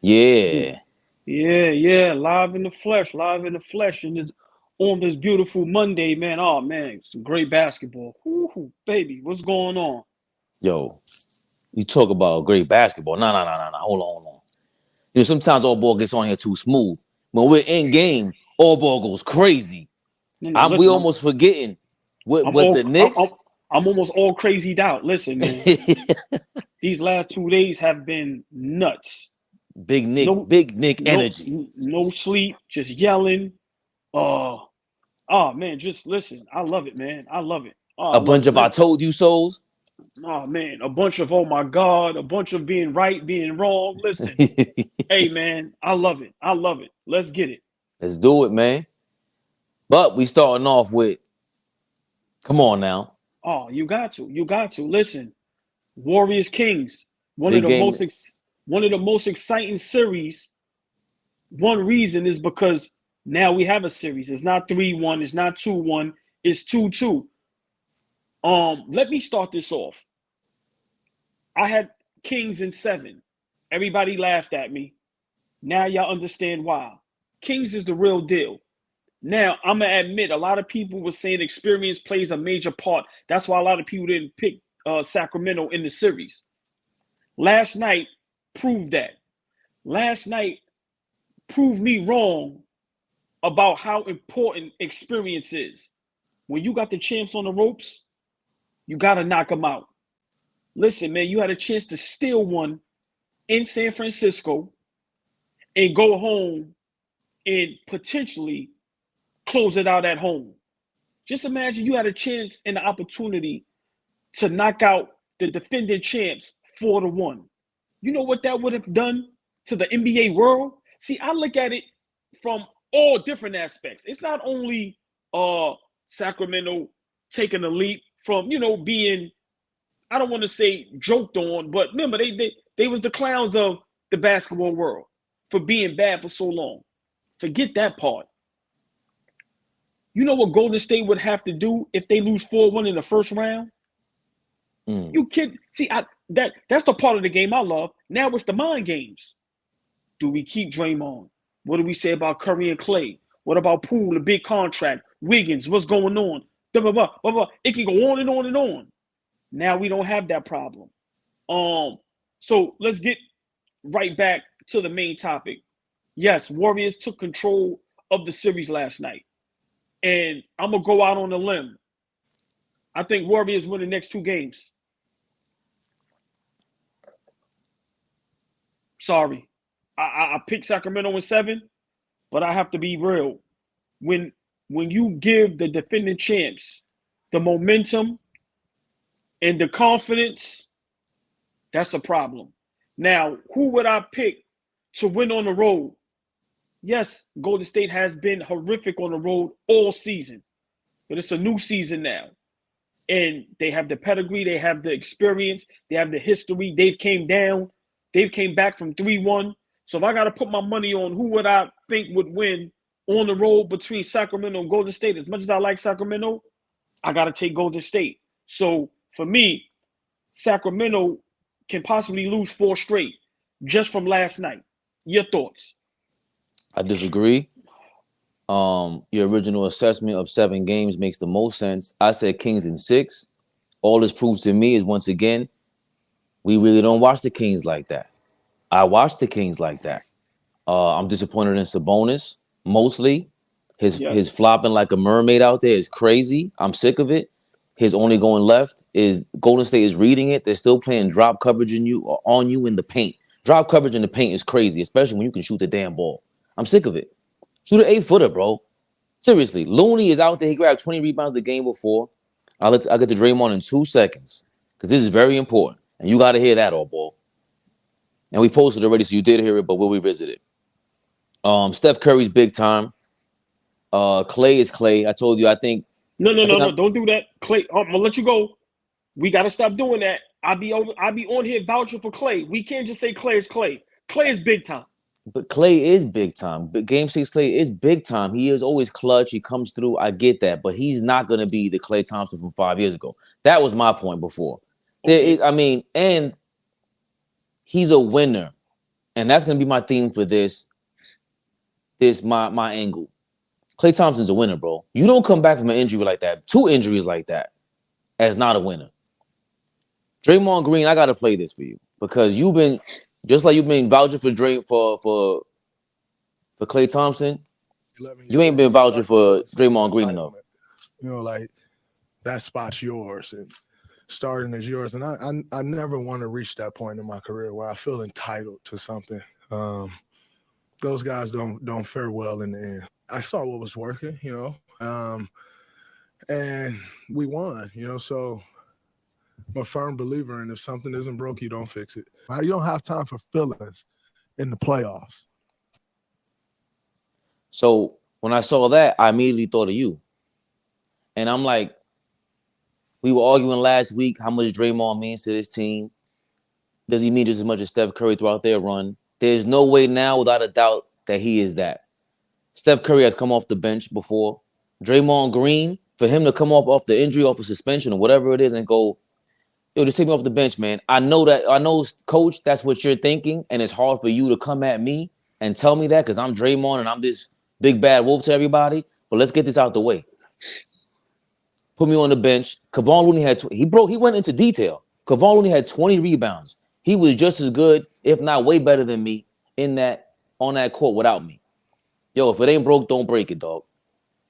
Yeah. Yeah, live in the flesh, and it's on this beautiful Monday, man. Oh man, some great basketball. Ooh, baby, what's going on? Yo, you talk about great basketball. No. Hold on. Sometimes all ball gets on here too smooth. When we're in game, all ball goes crazy. No, We listen, almost forgetting I'm what all, the Knicks. I'm almost all crazied out. Listen, man, these last 2 days have been nuts. No, Big Nick no, energy. no sleep, just yelling. Oh, oh man, just listen. I love it, man. I love it. Oh, I A love bunch it. of I told you so's. Oh man, a bunch of oh my god, a bunch of being right, being wrong. Listen, hey man, I love it. I love it. Let's get it. Let's do it, man. But we starting off with, come on now, Oh, you got to. You got to. Listen, Warriors Kings, one of big the game. one of the most exciting series. One reason is because now we have a series. It's not 3-1, it's not 2-1, it's 2-2. Let me start this off. I had Kings in 7. Everybody laughed at me. Now y'all understand why. Kings is the real deal. Now, I'm going to admit, a lot of people were saying experience plays a major part. That's why a lot of people didn't pick Sacramento in the series. Last night proved that. Last night proved me wrong about how important experience is. When you got the champs on the ropes, you got to knock them out. Listen, man, you had a chance to steal one in San Francisco and go home and potentially close it out at home. Just imagine you had a chance and the opportunity to knock out the defending champs 4-1. You know what that would have done to the NBA world? See, I look at it from all different aspects. It's not only Sacramento taking a leap from, being, I don't want to say joked on, but remember they was the clowns of the basketball world for being bad for so long. Forget that part. You know what Golden State would have to do if they lose 4-1 in the first round? Mm. You kid. See, that's the part of the game I love. Now it's the mind games. Do we keep Draymond? What do we say about Curry and Clay? What about Poole, the big contract? Wiggins, what's going on? Blah, blah, blah, blah, blah. It can go on and on and on. Now we don't have that problem. So let's get right back to the main topic. Yes, Warriors took control of the series last night. And I'm gonna go out on a limb. I think Warriors win the next 2 games. Sorry. I picked Sacramento in 7, but I have to be real. When when you give the defending champs the momentum and the confidence, that's a problem. Now, who would I pick to win on the road? Yes, Golden State has been horrific on the road all season, but it's a new season now. And they have the pedigree, they have the experience, they have the history. They've came back from 3-1. So if I got to put my money on who would I think would win on the road between Sacramento and Golden State, as much as I like Sacramento, I got to take Golden State. So for me, Sacramento can possibly lose 4 straight just from last night. Your thoughts? I disagree. Your original assessment of 7 games makes the most sense. I said Kings in 6. All this proves to me is, once again, we really don't watch the Kings like that. I watch the Kings like that. I'm disappointed in Sabonis mostly. His Yes. flopping like a mermaid out there is crazy. I'm sick of it. His only going left is Golden State is reading it. They're still playing drop coverage on you in the paint. Drop coverage in the paint is crazy, especially when you can shoot the damn ball. I'm sick of it. Shoot an 8-footer, bro. Seriously, Looney is out there. He grabbed 20 rebounds the game before. I'll get to Draymond in 2 seconds because this is very important, and you got to hear that, all ball. And we posted already, so you did hear it, but we'll revisit it. Steph Curry's big time. Clay is Clay. I told you. No, no, I no, think no. I'm. Don't do that. Clay, I'm gonna let you go. We gotta stop doing that. I be on here vouching for Clay. We can't just say Clay is Clay. Clay is big time. But Clay is big time. But Game 6 Clay is big time. He is always clutch. He comes through. I get that, but he's not gonna be the Clay Thompson from 5 years ago. That was my point before. Okay. And he's a winner. and that's gonna be my theme for this my angle. Klay Thompson's a winner, bro. You don't come back from an injury like that, 2 injuries like that, as not a winner. Draymond Green, I gotta play this for you because you've been just like you've been vouching for Klay Thompson. You ain't been vouching for Draymond Green enough. You know, like that spot's yours and starting is yours. And I never want to reach that point in my career where I feel entitled to something. Those guys don't fare well in the end. I saw what was working, you know, and we won, you know, so I'm a firm believer in if something isn't broke, you don't fix it. You don't have time for feelings in the playoffs. So when I saw that, I immediately thought of you. And I'm like, we were arguing last week how much Draymond means to this team. Does he mean just as much as Steph Curry throughout their run? There's no way now, without a doubt, that he is that. Steph Curry has come off the bench before. Draymond Green, for him to come off the injury, off a suspension or whatever it is and go, yo, just take me off the bench, man. I know, Coach, that's what you're thinking, and it's hard for you to come at me and tell me that because I'm Draymond and I'm this big bad wolf to everybody. But let's get this out the way. Put me on the bench. Kevon Looney he went into detail. Kevon Looney had 20 rebounds. He was just as good, if not way better than me, on that court without me. Yo, if it ain't broke, don't break it, dog.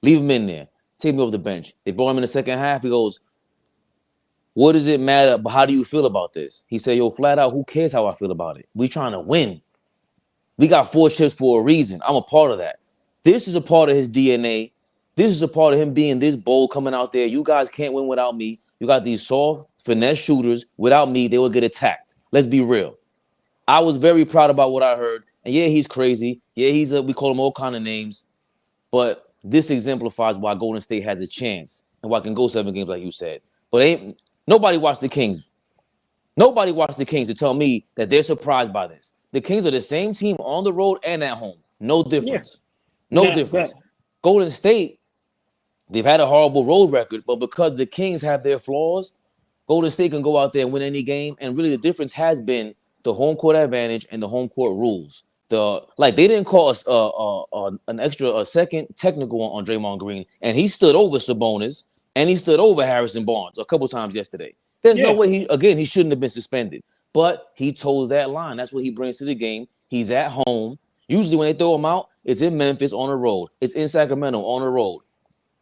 Leave him in there. Take me off the bench. They brought him in the second half. He goes, what does it matter? But how do you feel about this? He said, yo, flat out, who cares how I feel about it? We trying to win. We got 4 chips for a reason. I'm a part of that. This is a part of his DNA. This is a part of him being this bold coming out there. You guys can't win without me. You got these soft, finesse shooters. Without me, they will get attacked. Let's be real. I was very proud about what I heard. And yeah, he's crazy. Yeah, we call him all kind of names. But this exemplifies why Golden State has a chance and why it can go 7 games, like you said. But nobody watched the Kings. Nobody watched the Kings to tell me that they're surprised by this. The Kings are the same team on the road and at home. No difference. Yeah. No difference. Yeah. Golden State, they've had a horrible road record, but because the Kings have their flaws, Golden State can go out there and win any game. And really the difference has been the home court advantage and the home court rules. They didn't call us a second technical on Draymond Green, and he stood over Sabonis and he stood over Harrison Barnes a couple times yesterday. There's no way he shouldn't have been suspended, but he toes that line. That's what he brings to the game. He's at home. Usually when they throw him out, it's in Memphis on the road. It's in Sacramento on the road.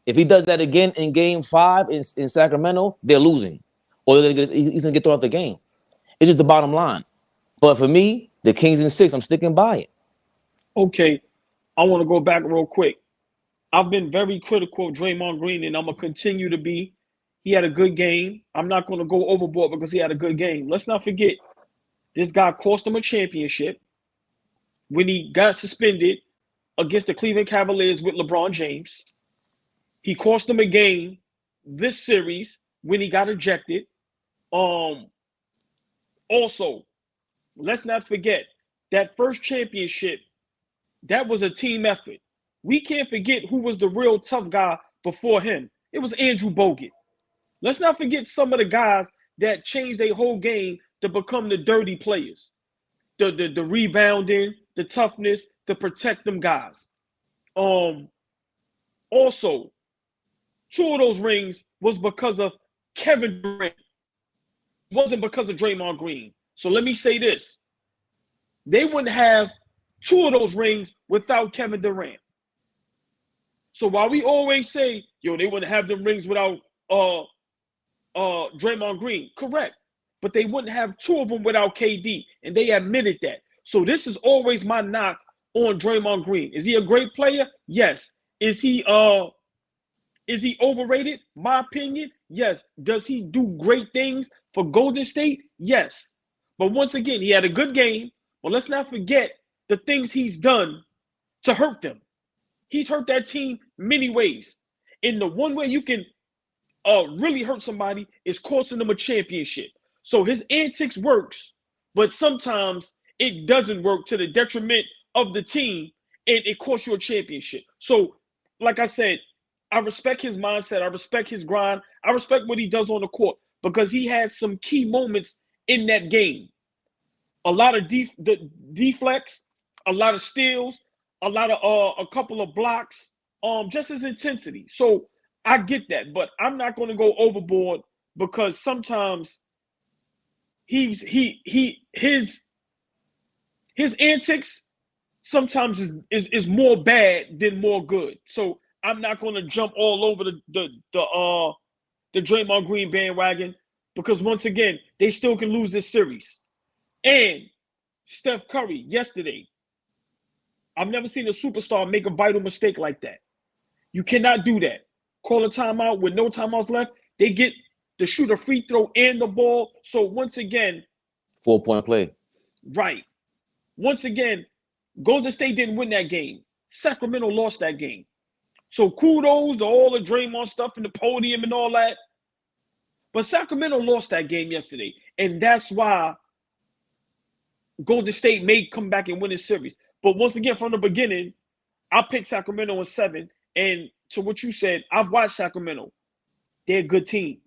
If he does that again in Game 5 in Sacramento, they're losing, or he's gonna get thrown out the game. It's just the bottom line. But for me, the Kings in 6, I'm sticking by it. Okay, I want to go back real quick. I've been very critical of Draymond Green, and I'm going to continue to be. He had a good game. I'm not going to go overboard because he had a good game. Let's not forget, this guy cost him a championship when he got suspended against the Cleveland Cavaliers with LeBron James. He cost him a game this series when he got ejected. Also, let's not forget that first championship, that was a team effort. We can't forget who was the real tough guy before him. It was Andrew Bogut. Let's not forget some of the guys that changed their whole game to become the dirty players. The rebounding, the toughness, to protect them guys. Also, 2 of those rings was because of Kevin Durant. It wasn't because of Draymond Green. So let me say this. They wouldn't have 2 of those rings without Kevin Durant. So while we always say, yo, they wouldn't have them rings without Draymond Green, correct. But they wouldn't have 2 of them without KD, and they admitted that. So this is always my knock on Draymond Green. Is he a great player? Yes. Is he overrated? My opinion, yes. Does he do great things for Golden State? Yes. But once again, he had a good game. But let's not forget the things he's done to hurt them. He's hurt that team many ways. And the one way you can really hurt somebody is costing them a championship. So his antics works, but sometimes it doesn't work to the detriment of the team, and it costs you a championship. So, like I said, I respect his mindset. I respect his grind. I respect what he does on the court because he had some key moments in that game. a lot of deflects, a lot of steals, a lot of a couple of blocks, just his intensity. So I get that, but I'm not going to go overboard because sometimes his antics sometimes is more bad than more good. So I'm not going to jump all over the Draymond Green bandwagon because once again they still can lose this series. And Steph Curry yesterday, I've never seen a superstar make a vital mistake like that. You cannot do that. Call a timeout with no timeouts left. They get to shoot a free throw and the ball. So once again, 4-point play. Right. Once again, Golden State didn't win that game. Sacramento lost that game. So kudos to all the Draymond stuff in the podium and all that. But Sacramento lost that game yesterday. And that's why Golden State may come back and win this series. But once again, from the beginning, I picked Sacramento in 7. And to what you said, I've watched Sacramento. They're a good team.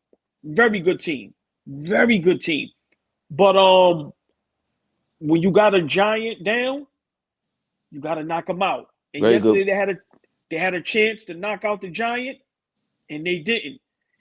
Very good team. Very good team. But when you got a giant down, you got to knock them out. And Very yesterday good. they had a chance to knock out the giant, and they didn't.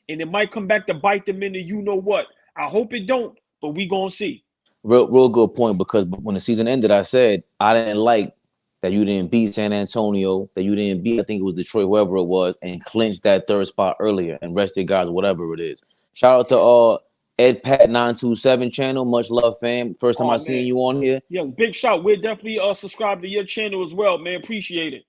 And it might come back to bite them in the you know what. I hope it don't, but we gonna see. Real good point, because when the season ended, I said I didn't like that you didn't beat San Antonio, that you didn't beat, I think it was Detroit, whoever it was, and clinched that third spot earlier and rested guys, whatever it is. Shout out to Ed Pat 927 channel. Much love, fam. First time I seen you on here. Yeah, big shout. We're definitely subscribed to your channel as well, man. Appreciate it.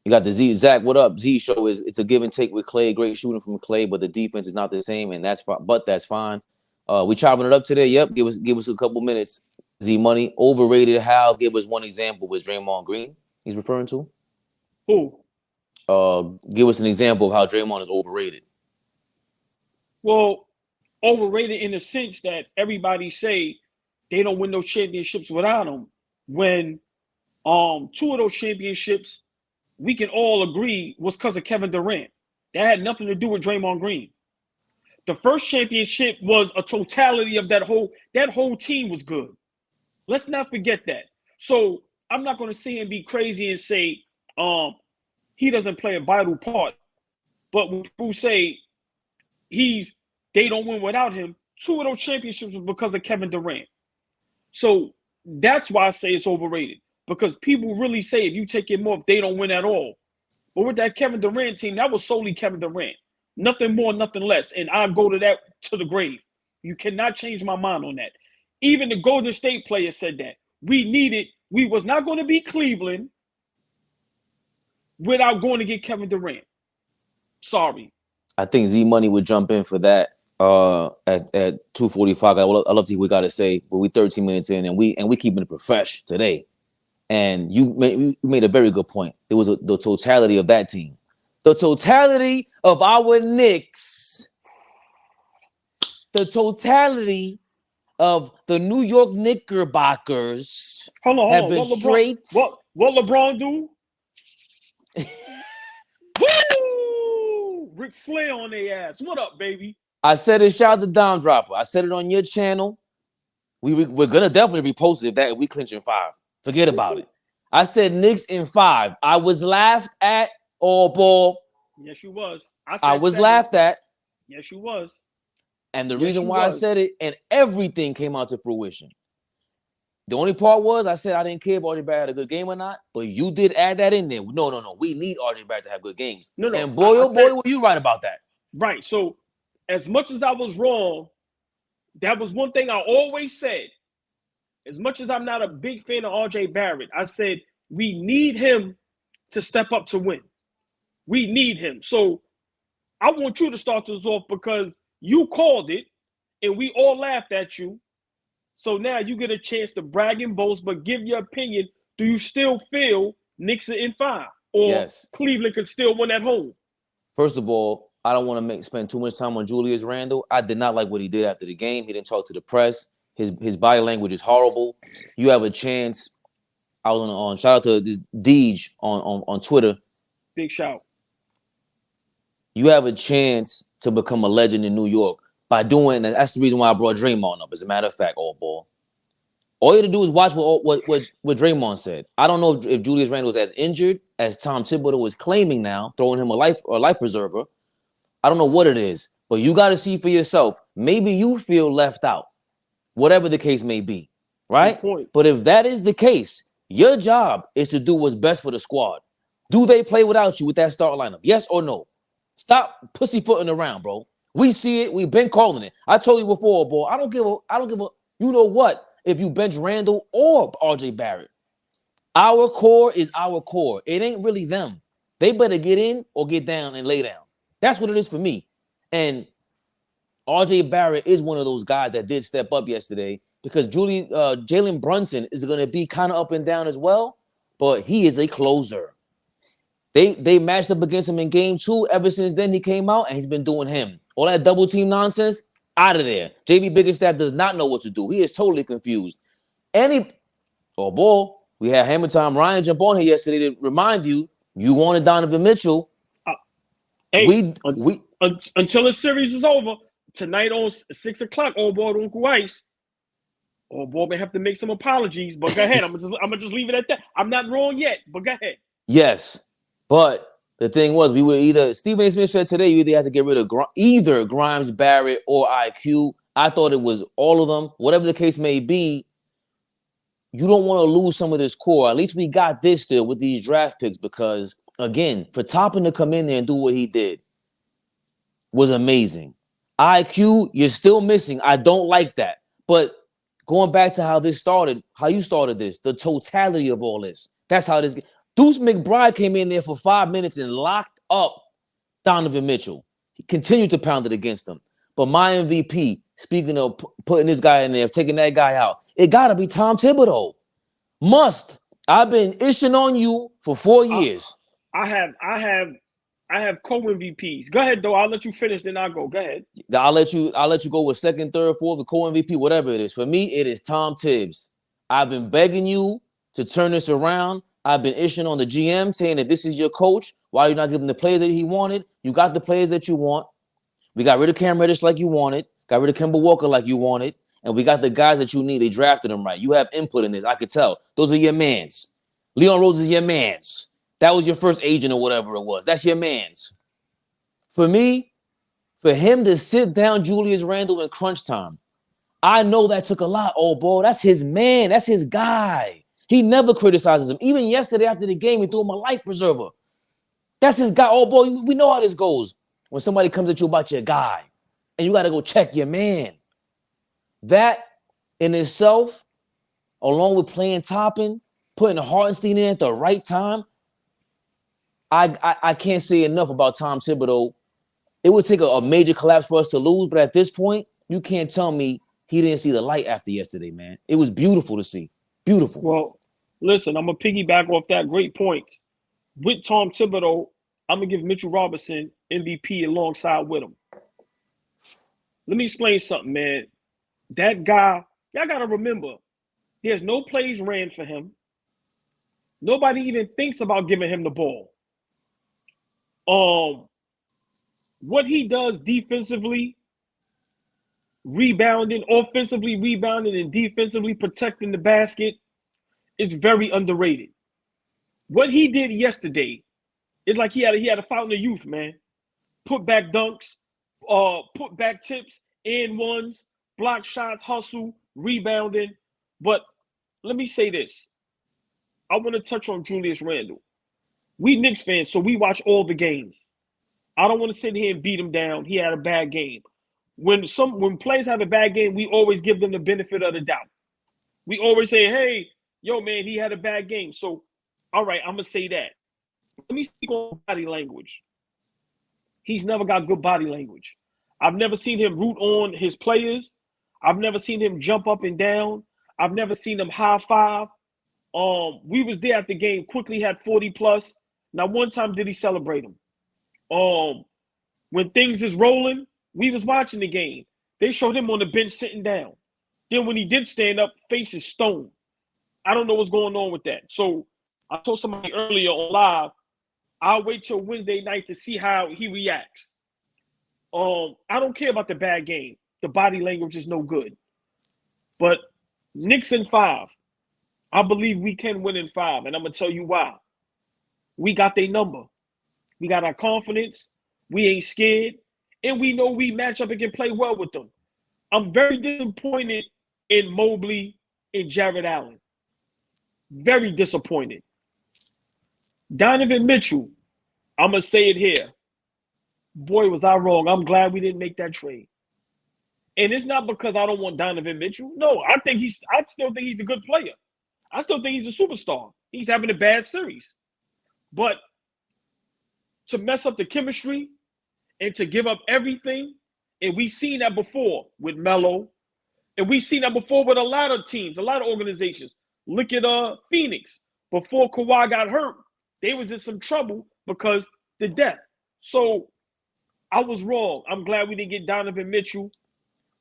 You got the Z Zach. What up? Z show it's a give and take with Clay. Great shooting from Clay, but the defense is not the same, and that's fine. But that's fine. We chopping it up today. Yep. Give us a couple minutes. Z Money overrated. How? Give us one example with Draymond Green. He's referring to who? Give us an example of how Draymond is overrated. Well, overrated in the sense that everybody say they don't win those championships without him. When 2 of those championships we can all agree was because of Kevin Durant. That had nothing to do with Draymond Green. The first championship was a totality of that whole team was good. Let's not forget that. So I'm not going to sit and be crazy and say he doesn't play a vital part. But when people say they don't win without him, 2 of those championships were because of Kevin Durant. So that's why I say it's overrated. Because people really say if you take him off, they don't win at all. But with that Kevin Durant team, that was solely Kevin Durant. Nothing more, nothing less. And I'll go to that to the grave. You cannot change my mind on that. Even the Golden State players said that. We was not going to be Cleveland without going to get Kevin Durant. Sorry. I think Z Money would jump in for that at 2:45. I love to see what we got to say, but we 13 minutes in and we keeping it profesh today. And you made a very good point. It was the totality of that team. The totality of our Knicks. The totality of the New York Knickerbockers have been straight. What LeBron do? Woo! Ric Flair on their ass. What up, baby? I said it. Shout out to Dime Dropper. I said it on your channel. We're gonna definitely repost it if we clinch in 5. Forget about it. I said Knicks in 5. I was laughed at. All ball. Yes, you was. I was laughed at. Yes, you was. And the reason why I said it, and everything came out to fruition. The only part was I said I didn't care if RJ Barrett had a good game or not, but you did add that in there. No. We need RJ Barrett to have good games. No. And boy, boy, were you right about that. Right. So as much as I was wrong, that was one thing I always said. As much as I'm not a big fan of RJ Barrett, I said we need him to step up to win. We need him. So I want you to start this off because you called it and we all laughed at you. So now you get a chance to brag and boast, but give your opinion. Do you still feel Knicks are in 5? Or yes, Cleveland could still win at home? First of all, I don't want to spend too much time on Julius Randle. I did not like what he did after the game. He didn't talk to the press. His body language is horrible. You have a chance. I was on shout out to this Deej on Twitter. Big shout. You have a chance to become a legend in New York by doing that. That's the reason why I brought Draymond up. As a matter of fact, all ball. All you have to do is watch what Draymond said. I don't know if Julius Randle is as injured as Tom Thibodeau is claiming now, throwing him a life preserver. I don't know what it is, but you got to see for yourself. Maybe you feel left out, whatever the case may be, right? But if that is the case, your job is to do what's best for the squad. Do they play without you with that start lineup? Yes or no? Stop pussyfooting around, bro. We see it. We've been calling it. I told you before, boy. I don't give a. You know what? If you bench Randall or RJ Barrett, our core is our core. It ain't really them. They better get in or get down and lay down. That's what it is for me. And RJ Barrett is one of those guys that did step up yesterday because Jalen Brunson is going to be kind of up and down as well, but he is a closer. They matched up against him in game 2. Ever since then, he came out and he's been doing him. All that double team nonsense, out of there. JV Biggerstaff does not know what to do. He is totally confused. We had Hammer Time Ryan jump on here yesterday to remind you wanted Donovan Mitchell. Until the series is over, tonight on 6 o'clock, AllBall on Uncle Ice. AllBall may have to make some apologies, but go ahead. I'm gonna just leave it at that. I'm not wrong yet, but go ahead. Yes, but the thing was, we were either Stephen A. Smith said today you either had to get rid of either Grimes, Barrett, or IQ. I thought it was all of them. Whatever the case may be, you don't want to lose some of this core. At least we got this still with these draft picks because, again, for Toppin to come in there and do what he did was amazing. IQ, you're still missing. I don't like that. But going back to how you started this, the totality of all this, that's how this. Deuce McBride came in there for 5 minutes and locked up Donovan Mitchell. He continued to pound it against him. But my MVP, speaking of putting this guy in there, taking that guy out, it got to be Tom Thibodeau. Must. I've been ishing on you for 4 years. I have co-MVPs. Go ahead, though. I'll let you finish, then I'll go. Go ahead. I'll let you go with second, third, fourth, the co-MVP, whatever it is. For me, it is Tom Tibbs. I've been begging you to turn this around. I've been ishing on the GM saying that this is your coach. Why are you not giving the players that he wanted? You got the players that you want. We got rid of Cam Reddish like you wanted. Got rid of Kemba Walker like you wanted. And we got the guys that you need. They drafted them right. You have input in this. I could tell. Those are your mans. Leon Rose is your mans. That was your first agent or whatever it was. That's your mans. For me, for him to sit down Julius Randle in crunch time, I know that took a lot, old boy. That's his man. That's his guy. He never criticizes him. Even yesterday after the game, he threw him a life preserver. That's his guy. Oh, boy, we know how this goes. When somebody comes at you about your guy, and you got to go check your man. That in itself, along with playing Toppin, putting Hartenstein in at the right time, I can't say enough about Tom Thibodeau. It would take a major collapse for us to lose, but at this point, you can't tell me he didn't see the light after yesterday, man. It was beautiful to see. Beautiful. Well, listen, I'm going to piggyback off that great point. With Tom Thibodeau, I'm going to give Mitchell Robinson MVP alongside with him. Let me explain something, man. That guy, y'all got to remember, there's no plays ran for him. Nobody even thinks about giving him the ball. What he does defensively, rebounding, offensively rebounding, and defensively protecting the basket is very underrated. What he did yesterday is like he had a fountain of youth, man. Put back dunks, put back tips, and ones, block shots, hustle, rebounding. But let me say this. I want to touch on Julius Randle. We Knicks fans, so we watch all the games. I don't want to sit here and beat him down. He had a bad game. When players have a bad game, we always give them the benefit of the doubt. We always say, hey, yo, man, he had a bad game. So, all right, I'm going to say that. Let me speak on body language. He's never got good body language. I've never seen him root on his players. I've never seen him jump up and down. I've never seen him high five. We was there at the game, quickly had 40 plus. Now, one time did he celebrate him. When things is rolling, we was watching the game. They showed him on the bench sitting down. Then when he did stand up, face is stone. I don't know what's going on with that. So I told somebody earlier on live, I'll wait till Wednesday night to see how he reacts. I don't care about the bad game. The body language is no good. But Knicks in 5. I believe we can win in 5, and I'm gonna tell you why. We got their number. We got our confidence. We ain't scared, and we know we match up and can play well with them. I'm very disappointed in Mobley and Jared Allen. Very disappointed. Donovan Mitchell, I'm gonna say it here. Boy, was I wrong. I'm glad we didn't make that trade. And it's not because I don't want Donovan Mitchell. No, I still think he's a good player. I still think he's a superstar. He's having a bad series. But to mess up the chemistry and to give up everything, and we've seen that before with Melo, and we've seen that before with a lot of teams, a lot of organizations. Look at Phoenix. Before Kawhi got hurt, they was in some trouble because the depth. So I was wrong. I'm glad we didn't get Donovan Mitchell,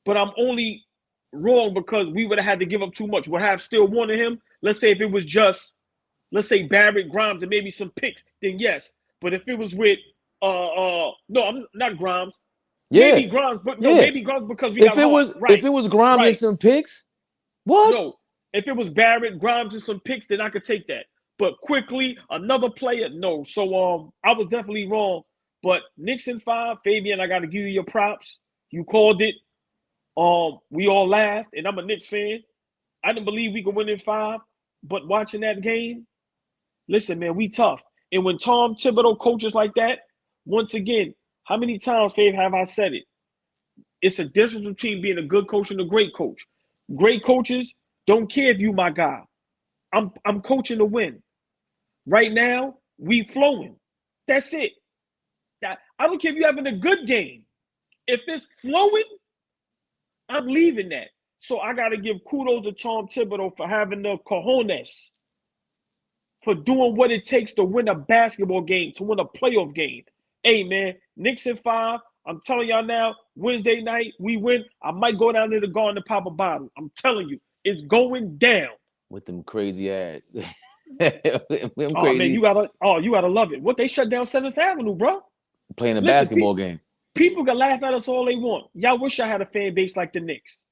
but I'm only wrong because we would have had to give up too much. Would have still wanted him. Let's say if it was just, let's say Barrett, Grimes, and maybe some picks, then yes. But if it was with no, I'm not Grimes. Yeah. Maybe Grimes, but no, maybe Grimes because we if got it Hart. was Right. if it was Grimes and some picks, what? No, if it was Barrett, Grimes, and some picks, then I could take that. But quickly, another player, no. So I was definitely wrong. But Knicks in 5, Fabian, I got to give you your props. You called it. We all laughed, and I'm a Knicks fan. I didn't believe we could win in 5, but watching that game, listen, man, we tough. And when Tom Thibodeau coaches like that, once again, how many times, Fav, have I said it? It's a difference between being a good coach and a great coach. Great coaches don't care if you my guy. I'm coaching to win. Right now, we flowing. That's it. I don't care if you're having a good game. If it's flowing, I'm leaving that. So I got to give kudos to Tom Thibodeau for having the cojones, for doing what it takes to win a basketball game, to win a playoff game. Hey, man, Knicks in 5. I'm telling y'all now, Wednesday night, we win. I might go down to the garden and pop a bottle. I'm telling you, it's going down. With them crazy ads. Man, you gotta love it. What, they shut down 7th Avenue, bro? Playing a basketball game. People can laugh at us all they want. Y'all wish I had a fan base like the Knicks.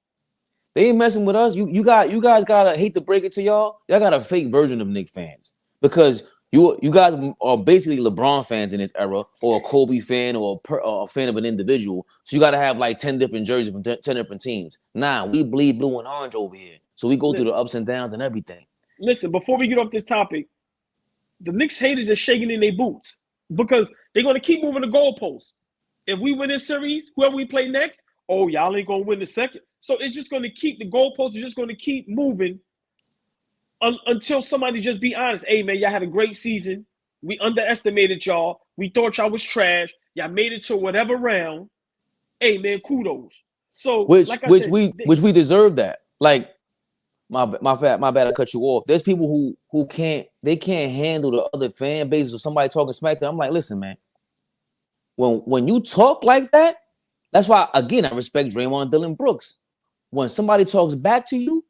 They ain't messing with us. You guys gotta, hate to break it to y'all got a fake version of Knicks fans, because you guys are basically LeBron fans in this era, or a Kobe fan, or a fan of an individual. So you gotta have like 10 different jerseys from 10 different teams. Nah, we bleed blue and orange over here, so we go through the ups and downs and everything. Listen, before we get off this topic, the Knicks haters are shaking in their boots because they're gonna keep moving the goalposts. If we win this series, whoever we play next, oh, y'all ain't gonna win the second. So it's just gonna keep, the goalposts are just gonna keep moving until somebody just be honest. Hey, man, y'all had a great season. We underestimated y'all. We thought y'all was trash. Y'all made it to whatever round. Hey, man, kudos. So which we deserve that. Like, my bad, I cut you off. There's people who can't handle the other fan bases or somebody talking smack to them. I'm like, listen, man. When you talk like that, that's why, again, I respect Draymond, Dillon Brooks. When somebody talks back to you,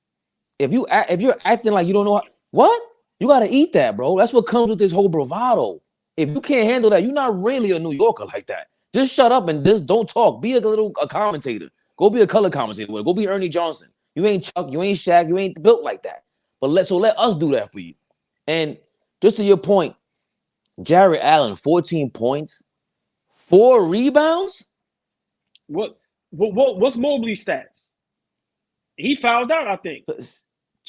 if you're acting like you don't know what, you got to eat that, bro. That's what comes with this whole bravado. If you can't handle that, you're not really a New Yorker like that. Just shut up and just don't talk. Be a commentator. Go be a color commentator. Go be Ernie Johnson. You ain't Chuck. You ain't Shaq. You ain't built like that. But let us do that for you. And just to your point, Jared Allen, 14 points. 4 rebounds? What's Mobley's stats? He fouled out, I think.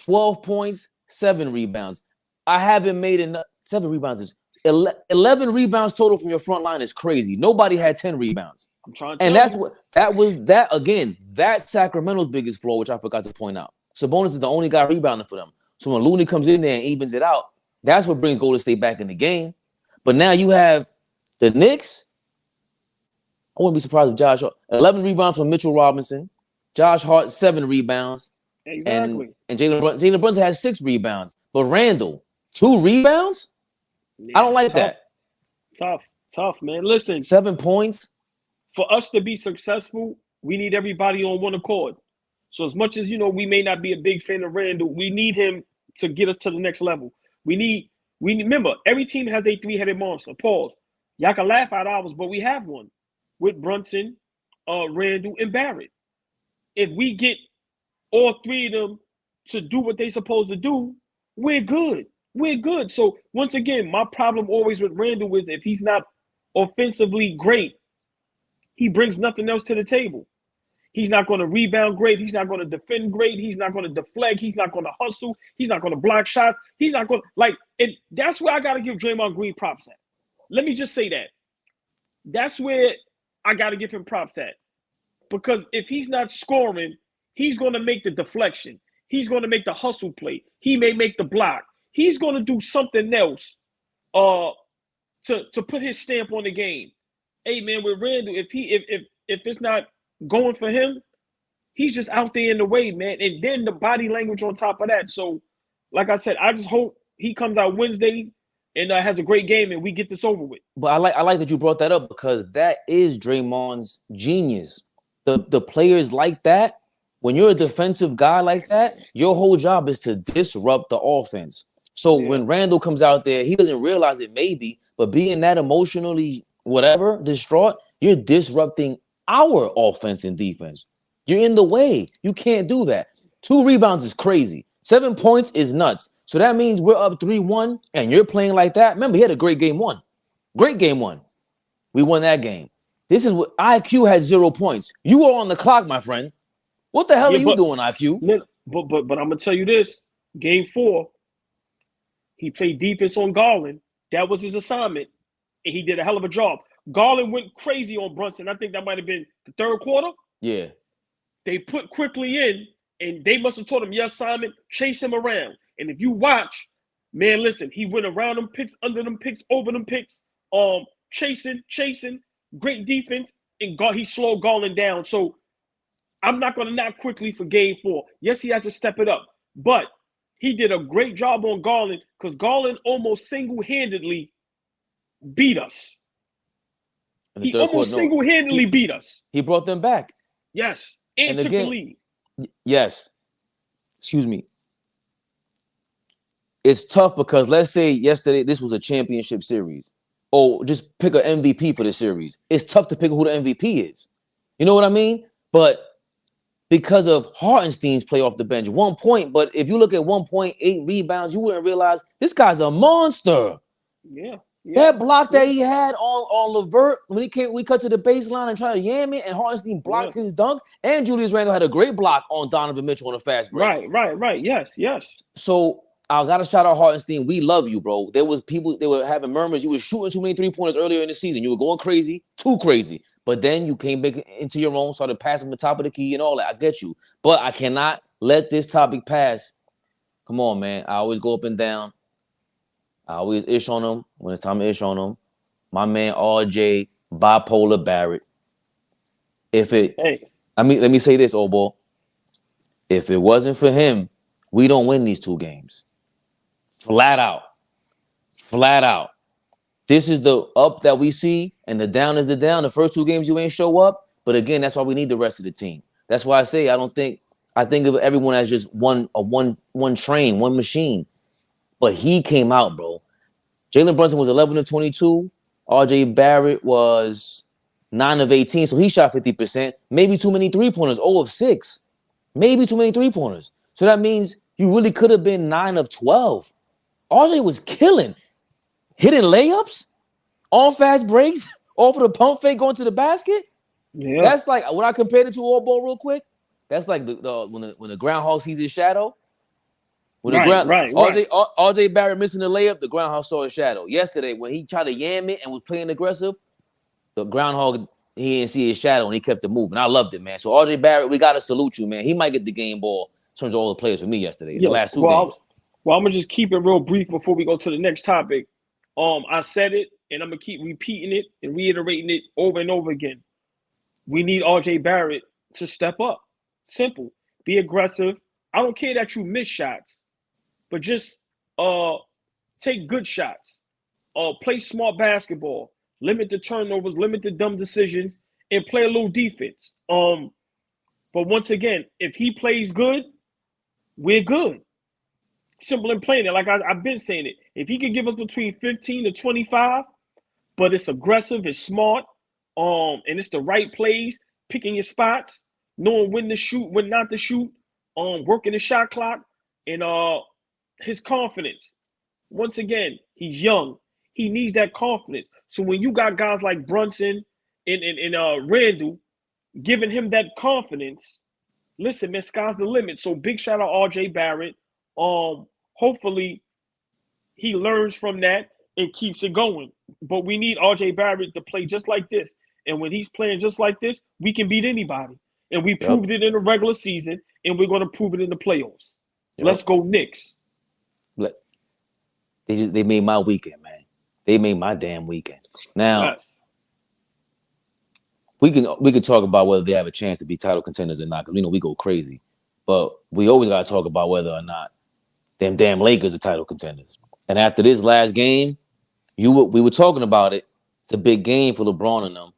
12 points, 7 rebounds. I haven't made enough. 7 rebounds is 11 rebounds total from your front line is crazy. Nobody had 10 rebounds. I'm trying to. And that's Sacramento's biggest flaw, which I forgot to point out. Sabonis is the only guy rebounding for them. So when Looney comes in there and evens it out, that's what brings Golden State back in the game. But now you have the Knicks. I wouldn't be surprised if Josh Hart, 11 rebounds from Mitchell Robinson. Josh Hart, 7 rebounds. Exactly. And Jalen Brunson has 6 rebounds. But Randall, 2 rebounds? Yeah, I don't like that. Tough, man. Listen. 7 points. For us to be successful, we need everybody on one accord. So as much as, we may not be a big fan of Randall, we need him to get us to the next level. We need remember, every team has a 3-headed monster. Pause. Y'all can laugh at ours, but we have one with Brunson, Randall, and Barrett. If we get all 3 of them to do what they're supposed to do, we're good. We're good. So once again, my problem always with Randall is if he's not offensively great, he brings nothing else to the table. He's not going to rebound great. He's not going to defend great. He's not going to deflect. He's not going to hustle. He's not going to block shots. He's not going to, like, and that's where I got to give Draymond Green props at. Let me just say that. That's where I got to give him props at. Because if he's not scoring, he's going to make the deflection. He's going to make the hustle play. He may make the block. He's going to do something else to put his stamp on the game. Hey, man, with Randall, if it's not going for him, he's just out there in the way, man. And then the body language on top of that. So, like I said, I just hope he comes out Wednesday and has a great game and we get this over with. But I like that you brought that up because that is Draymond's genius. The players like that, when you're a defensive guy like that, your whole job is to disrupt the offense. So when Randall comes out there, he doesn't realize it maybe, but being that emotionally whatever, distraught, you're disrupting our offense and defense. You're in the way. You can't do that. 2 rebounds is crazy. 7 points is nuts. So that means we're up 3-1 and you're playing like that. Remember, he had a great game 1. Great game 1. We won that game. This is what IQ had 0 points. You were on the clock, my friend. What the hell are you doing, IQ? But I'm gonna tell you this: Game 4, he played defense on Garland. That was his assignment, and he did a hell of a job. Garland went crazy on Brunson. I think that might have been the 3rd quarter. Yeah. They put quickly in, and they must have told him, yes, Simon, chase him around. And if you watch, man, listen, he went around them picks, under them picks, over them picks, chasing, great defense, and he slowed Garland down. So I'm not going to knock quickly for Game 4. Yes, he has to step it up, but he did a great job on Garland because Garland almost single-handedly beat us. He almost single-handedly beat us. He brought them back. Yes, and took the lead. Yes. Excuse me. It's tough because let's say yesterday this was a championship series. Oh, just pick an MVP for the series. It's tough to pick who the MVP is. You know what I mean? But because of Hartenstein's play off the bench, 1 point. But if you look at 1.8 rebounds, you wouldn't realize this guy's a monster. Yeah. That block that he had on LeVert when we cut to the baseline and tried to yam it, and Hartenstein blocked his dunk, and Julius Randle had a great block on Donovan Mitchell on a fast break. Right. Yes. So I gotta shout out Hartenstein. We love you, bro. There was people, they were having murmurs. You were shooting too many 3-pointers earlier in the season. You were going crazy, too crazy. But then you came back into your own, started passing the top of the key and all that. I get you. But I cannot let this topic pass. Come on, man. I always go up and down. I always ish on him when it's time to ish on him. My man RJ Bipolar Barrett. Let me say this, old boy. If it wasn't for him, we don't win these 2 games. Flat out. This is the up that we see, and the down is the down. The first 2 games you ain't show up, but again, that's why we need the rest of the team. That's why I say I think of everyone as just one train, one machine. But he came out, bro. Jalen Brunson was 11 of 22. RJ Barrett was 9 of 18, so he shot 50%. Maybe too many 3-pointers, 0 of 6. Maybe too many 3-pointers. So that means you really could have been 9 of 12. RJ was killing. Hitting layups, on fast breaks, off of the pump fake going to the basket. Yeah. That's like, when I compared it to AllBall real quick, that's like when the groundhog sees his shadow. When RJ Barrett missing the layup, the groundhog saw his shadow. Yesterday, when he tried to yam it and was playing aggressive, the groundhog, he didn't see his shadow and he kept it moving. I loved it, man. So RJ Barrett, we got to salute you, man. He might get the game ball in terms of all the players for me yesterday, the last 2 games. Well, I'm going to just keep it real brief before we go to the next topic. I said it, and I'm going to keep repeating it and reiterating it over and over again. We need RJ Barrett to step up. Simple. Be aggressive. I don't care that you miss shots, but just take good shots. Play smart basketball. Limit the turnovers, limit the dumb decisions, and play a little defense. But once again, if he plays good, we're good. Simple and plain. Like I've been saying it. If he could give us between 15 to 25, but it's aggressive, it's smart, and it's the right plays, picking your spots, knowing when to shoot, when not to shoot, working the shot clock, And his confidence. Once again, he's young. He needs that confidence. So when you got guys like Brunson and Randall giving him that confidence, listen, man, sky's the limit. So big shout out RJ Barrett. Hopefully he learns from that and keeps it going. But we need RJ Barrett to play just like this. And when he's playing just like this, we can beat anybody. And we proved it in the regular season, and we're going to prove it in the playoffs. Let's go Knicks. They made my weekend, man. They made my damn weekend. Now, we can talk about whether they have a chance to be title contenders or not, because we know we go crazy. But we always got to talk about whether or not them damn Lakers are title contenders. And after this last game, we were talking about it. It's a big game for LeBron and them.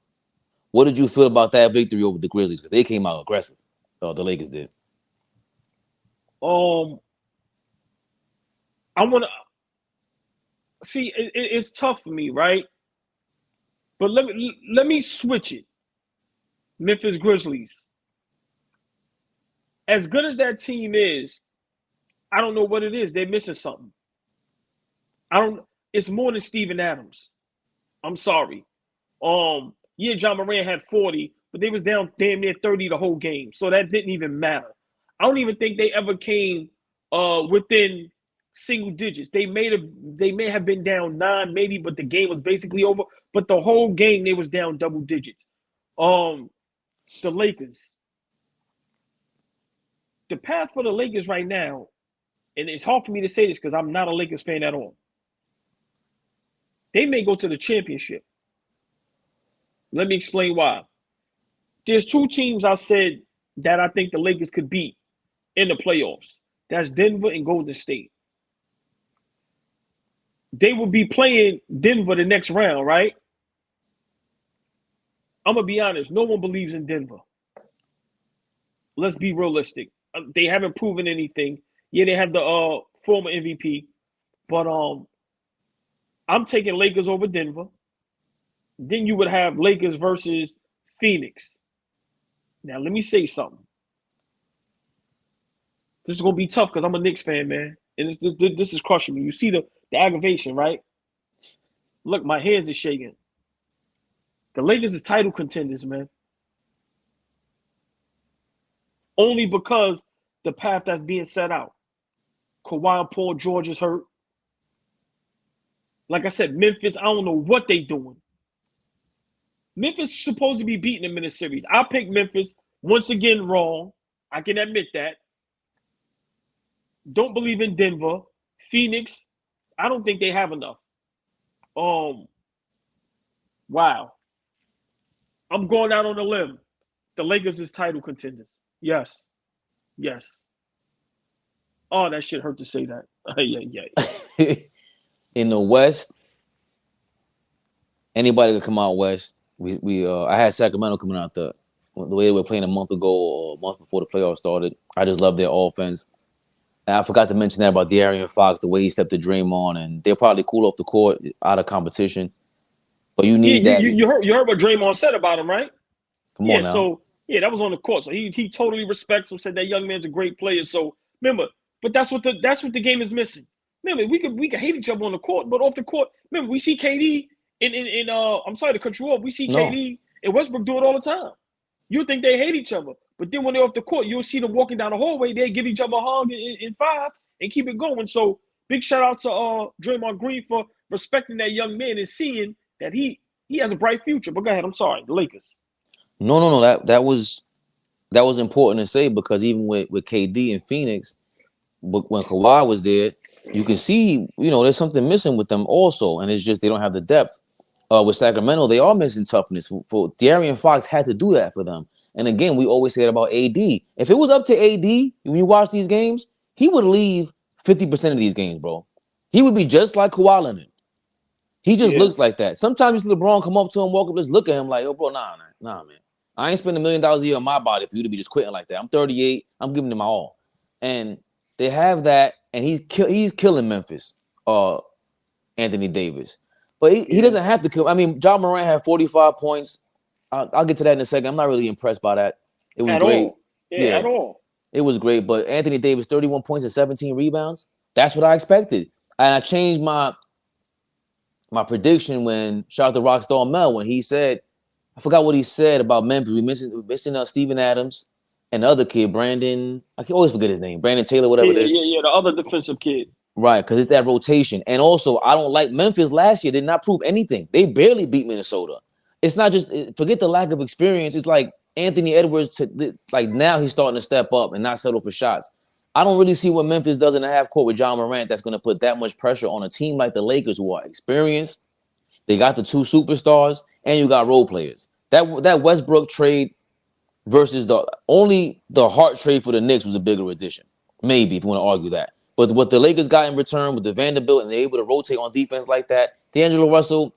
What did you feel about that victory over the Grizzlies? Because they came out aggressive. The Lakers did. I want to see. It's tough for me, right? But let me switch it. Memphis Grizzlies. As good as that team is, I don't know what it is. They're missing something. It's more than Steven Adams. I'm sorry. Yeah, John Moran had 40, but they was down damn near 30 the whole game. So that didn't even matter. I don't even think they ever came within single digits. They may have been down 9, maybe, but the game was basically over. But the whole game they was down double digits. The Lakers. The path for the Lakers right now, and it's hard for me to say this because I'm not a Lakers fan at all. They may go to the championship. Let me explain why. There's 2 teams I said that I think the Lakers could beat in the playoffs. That's Denver and Golden State. They will be playing Denver the next round, right? I'm going to be honest. No one believes in Denver. Let's be realistic. They haven't proven anything. Yeah, they have the former MVP. But I'm taking Lakers over Denver. Then you would have Lakers versus Phoenix. Now, let me say something. This is going to be tough because I'm a Knicks fan, man. And this is crushing me. You see the aggravation, right? Look, my hands are shaking. The Lakers is title contenders, man. Only because the path that's being set out. Kawhi and Paul George is hurt. Like I said, Memphis, I don't know what they doing. Memphis is supposed to be beating them in the series. I picked Memphis once again wrong. I can admit that. Don't believe in Denver. Phoenix, I don't think they have enough. Wow. I'm going out on a limb. The Lakers is title contenders. Yes. Oh, that shit hurt to say that. Yeah. In the West, anybody could come out West. I had Sacramento coming out the way they were playing a month ago or a month before the playoffs started. I just love their offense. And I forgot to mention that about De'Aaron Fox, the way he stepped to Draymond, and they're probably cool off the court, out of competition. But you need that. You heard what Draymond said about him, right? Come on now. So that was on the court. So he totally respects him. Said that young man's a great player. So remember, but that's what the game is missing. Remember, we could hate each other on the court, but off the court, remember we see KD in I'm sorry to cut you off. We see KD and Westbrook do it all the time. You think they hate each other, but then when they're off the court, you'll see them walking down the hallway. They give each other a hug in 5 and keep it going. So big shout out to Draymond Green for respecting that young man and seeing that he has a bright future. But go ahead, I'm sorry, the Lakers. No. That was important to say because even with KD and Phoenix, when Kawhi was there, you can see, there's something missing with them also, and it's just they don't have the depth. With Sacramento, they are missing toughness. For De'Aaron Fox had to do that for them. And again, we always say it about AD. If it was up to AD, when you watch these games, he would leave 50% of these games, bro. He would be just like Kawhi Leonard. He just looks like that. Sometimes you see LeBron come up to him, walk up, just look at him like, oh, bro, nah, man. I ain't spending $1 million a year on my body for you to be just quitting like that. I'm 38. I'm giving him my all. And they have that, and he's killing Memphis, Anthony Davis. But he doesn't have to kill. I mean, John Morant had 45 points. I'll get to that in a second. I'm not really impressed by that. It was great. At all. It was great, but Anthony Davis, 31 points and 17 rebounds. That's what I expected. And I changed my prediction when shout out to Rockstar Mel when he said, I forgot what he said about Memphis. We missing Steven Adams and the other kid, Brandon. I can always forget his name. Brandon Taylor, whatever Yeah, it is. the other defensive kid. Right, because it's that rotation. And also, I don't like Memphis last year. Did not prove anything. They barely beat Minnesota. It's not just forget the lack of experience. It's like Anthony Edwards. Like now he's starting to step up and not settle for shots. I don't really see what Memphis does in the half court with John Morant that's going to put that much pressure on a team like the Lakers who are experienced. They got the two superstars and you got role players. That Westbrook trade versus the Hart trade for the Knicks was a bigger addition. Maybe if you want to argue that. But what the Lakers got in return with the Vanderbilt and they're able to rotate on defense like that, D'Angelo Russell,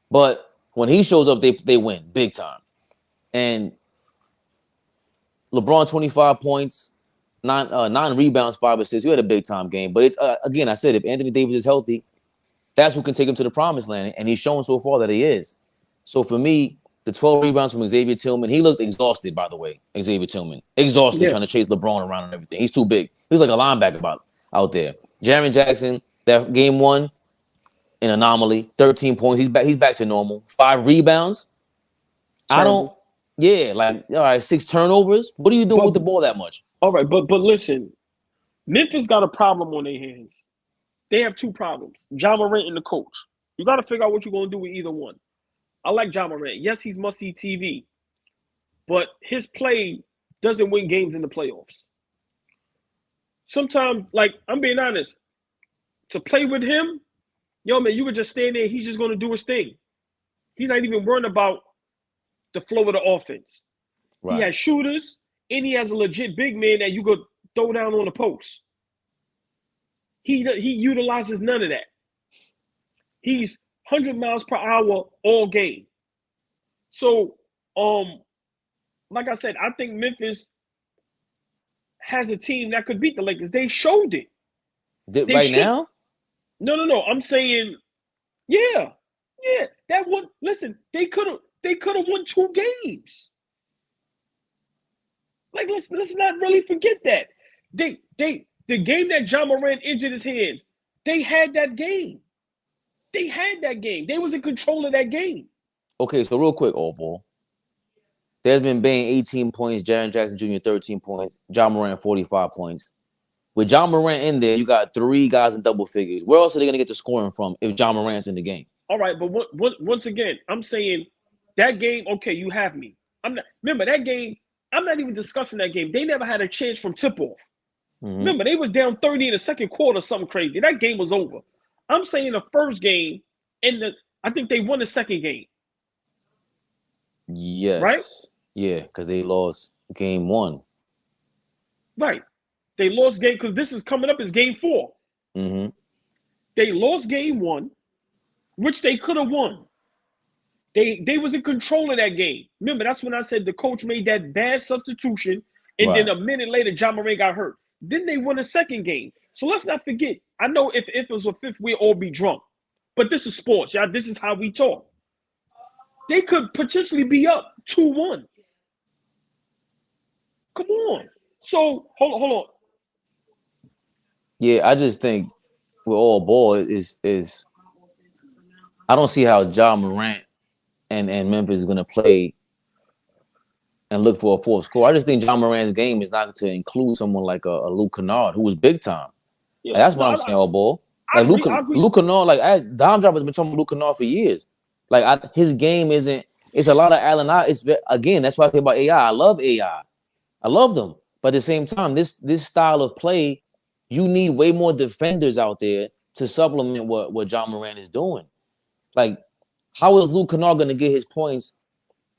But when he shows up, they win big time. And LeBron, 25 points, nine rebounds, 5 assists. You had a big time game. But it's again, I said if Anthony Davis is healthy, that's who can take him to the promised land. And he's shown so far that he is. So for me, the 12 rebounds from Xavier Tillman, he looked exhausted, by the way. Xavier Tillman, exhausted trying to chase LeBron around and everything. He's too big. He was like a linebacker out there. Jaren Jackson, that game 1, an anomaly, 13 points. He's back to normal. 5 rebounds. Terrible. All right, 6 turnovers. What are you doing with the ball that much? All right, but listen, Memphis got a problem on their hands. They have 2 problems: John Morant and the coach. You got to figure out what you're going to do with either one. I like John Morant. Yes, he's must-see TV, but his play doesn't win games in the playoffs. Sometimes, like, I'm being honest, to play with him, yo, man, you would just stand there. He's just going to do his thing. He's not even worrying about the flow of the offense. Right. He has shooters, and he has a legit big man that you could throw down on the post. He utilizes none of that. He's 100 miles per hour all game. So, like I said, I think Memphis has a team that could beat the Lakers. They showed it. Now? No. I'm saying, yeah. That one. Listen, they could have won 2 games. Like let's not really forget that. The game that John Morant injured his hands, they had that game. They was in control of that game. Okay, so real quick, AllBall. Desmond Bain, 18 points. Jaren Jackson Jr., 13 points. John Morant, 45 points. With John Morant in there, you got 3 guys in double figures. Where else are they going to get the scoring from if John Morant's in the game? All right, but once again, I'm saying that game, okay, you have me. Remember, that game, I'm not even discussing that game. They never had a chance from tip-off. Mm-hmm. Remember, they was down 30 in the second quarter, something crazy. That game was over. I'm saying the first game, I think they won the second game. Yes. Right? Yeah, because they lost game 1. Right. They lost game, because this is coming up as game 4. Mm-hmm. They lost game 1, which they could have won. They was in control of that game. Remember, that's when I said the coach made that bad substitution, and then a minute later, John Morant got hurt. Then they won a second game. So let's not forget. I know if it was a 5th, we'd all be drunk. But this is sports, y'all. This is how we talk. They could potentially be up 2-1. Come on. So, hold on. Yeah, I just think with AllBall is I don't see how John Morant and Memphis is going to play and look for a 4th score. I just think John Morant's game is not to include someone like a Luke Kennard, who was big time. Yeah, like, that's what I'm saying, AllBall. Like Luke Kennard, like Dom Drop has been talking about Luke Kennard for years. Like his game isn't. It's a lot of Allen. Again, that's why I say about AI. I love AI. I love them, but at the same time, this style of play, you need way more defenders out there to supplement what John Morant is doing. Like, how is Luke Kennard going to get his points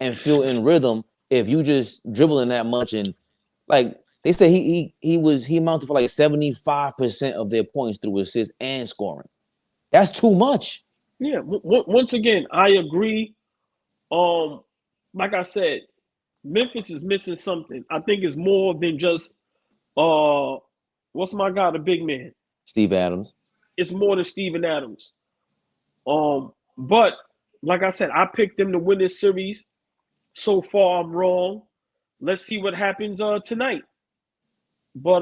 and feel in rhythm if you just dribbling that much? And like they say, he amounted for like 75% of their points through assists and scoring. That's too much. Yeah. Once again, I agree. Like I said, Memphis is missing something. I think it's more than just what's my guy, the big man? Steve Adams. It's more than Steven Adams. But like I said, I picked them to win this series. So far, I'm wrong. let's see what happens tonight. But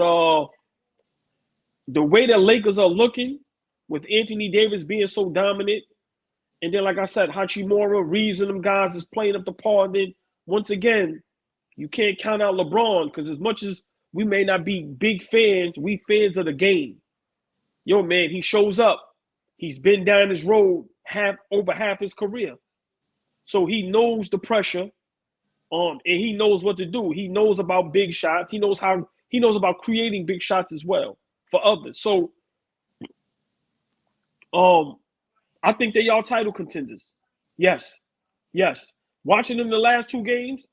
the way the Lakers are looking, with Anthony Davis being so dominant, and then like I said, Hachimura, Reeves, and them guys is playing up the par. And then once again, you can't count out LeBron, because as much as we may not be big fans, we fans of the game. Yo, man, he shows up. He's been down this road over half his career. So he knows the pressure, and he knows what to do. He knows about big shots. He knows about creating big shots as well for others. So I think they are title contenders. Yes. Yes. Watching them the last two games.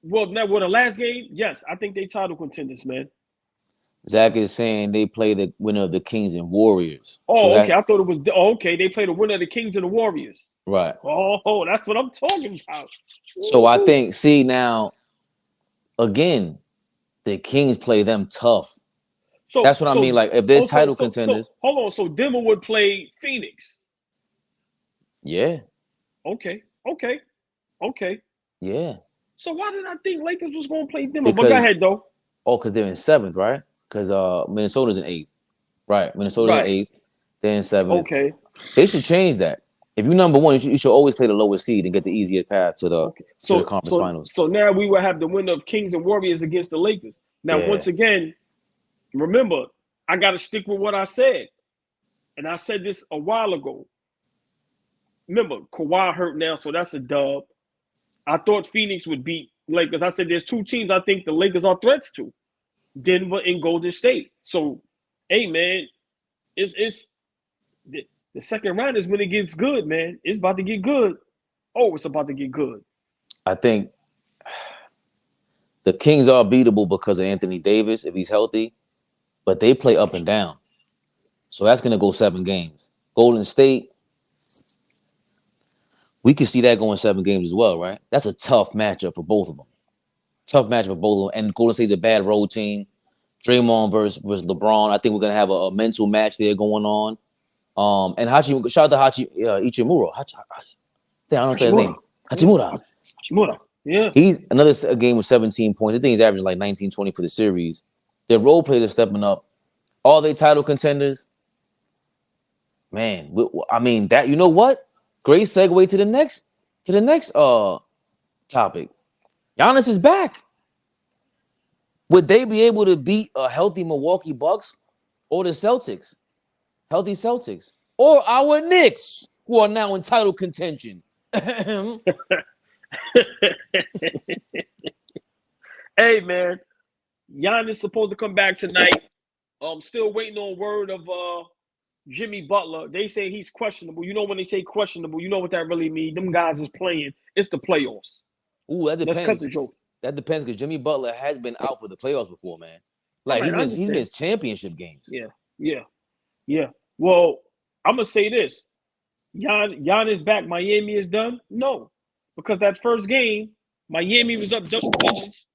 Well, the last game, yes, I think they title contenders, man. Zach is saying they play the winner of the Kings and Warriors. Oh, so okay. I thought it was okay. They play the winner of the Kings and the Warriors. Right. Oh, that's what I'm talking about. So I think, see, now, again, the Kings play them tough. So that's what I mean. Like, if they're title contenders. Hold on. So Denver would play Phoenix. Yeah. Okay. Yeah. So why did I think Lakers was going to play Denver? But go ahead, though. Oh, because they're in 7th, right? Because Minnesota's in 8th. Right. Minnesota's in 8th. They're in 7th. Okay. They should change that. If you're number 1, you should always play the lowest seed and get the easiest path to the conference finals. So now we will have the winner of Kings and Warriors against the Lakers. Now, once again, remember, I got to stick with what I said. And I said this a while ago. Remember, Kawhi hurt now, so that's a dub. I thought Phoenix would beat Lakers. I said there's 2 teams I think the Lakers are threats to, Denver and Golden State. So, hey, man, it's the second round is when it gets good, man. It's about to get good. Oh, it's about to get good. I think the Kings are beatable because of Anthony Davis if he's healthy, but they play up and down. So that's going to go 7 games. Golden State, we can see that going 7 games as well, right? That's a tough matchup for both of them. And Golden State's a bad road team. Draymond versus LeBron. I think we're going to have a mental match there going on. And shout out to Ichimura. I don't say his name. Hachimura. Yeah. He's another game with 17 points. I think he's averaging like 19, 20 for the series. Their role players are stepping up. All they title contenders. Man, I mean that. You know what? Great segue to the next topic. Giannis is back. Would they be able to beat a healthy Milwaukee Bucks or the Celtics? Healthy Celtics. Or our Knicks, who are now in title contention? Hey, man. Giannis supposed to come back tonight. I'm still waiting on word of Jimmy Butler. They say he's questionable. You know when they say questionable, you know what that really means. Them guys is playing. It's the playoffs. Ooh, that depends. Let's cut the joke. That depends because Jimmy Butler has been out for the playoffs before, man. Like he's missed championship games. Yeah. Well, I'm gonna say this: Giannis back. Miami is done. No, because that first game, Miami was up double digits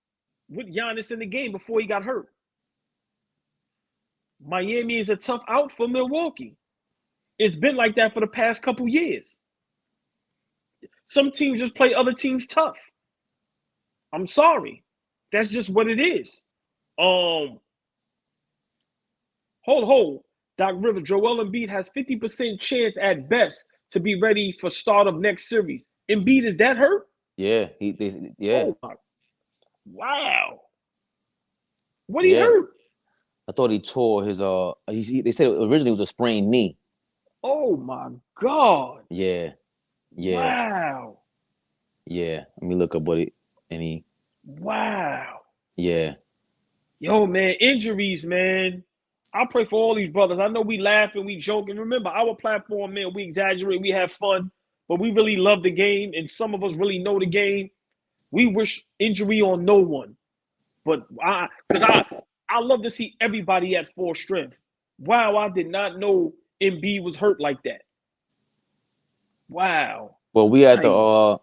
with Giannis in the game before he got hurt. Miami is a tough out for Milwaukee. It's been like that for the past couple years. Some teams just play other teams tough. I'm sorry. That's just what it is. Hold. Doc Rivers, Joel Embiid has 50% chance at best to be ready for start of next series. Embiid, is that hurt? Yeah. Oh my. Wow. What he hurt? I thought he tore his they said originally it was a sprained knee. Oh my God. Yeah. Wow. Yeah. Let me look up any. Wow. Yeah. Yo, man, injuries, man. I pray for all these brothers. I know we laugh and we joke. And remember, our platform, man, we exaggerate, we have fun, but we really love the game. And some of us really know the game. We wish injury on no one. But I love to see everybody at full strength. Wow, I did not know Embiid was hurt like that. Wow. Well, we at the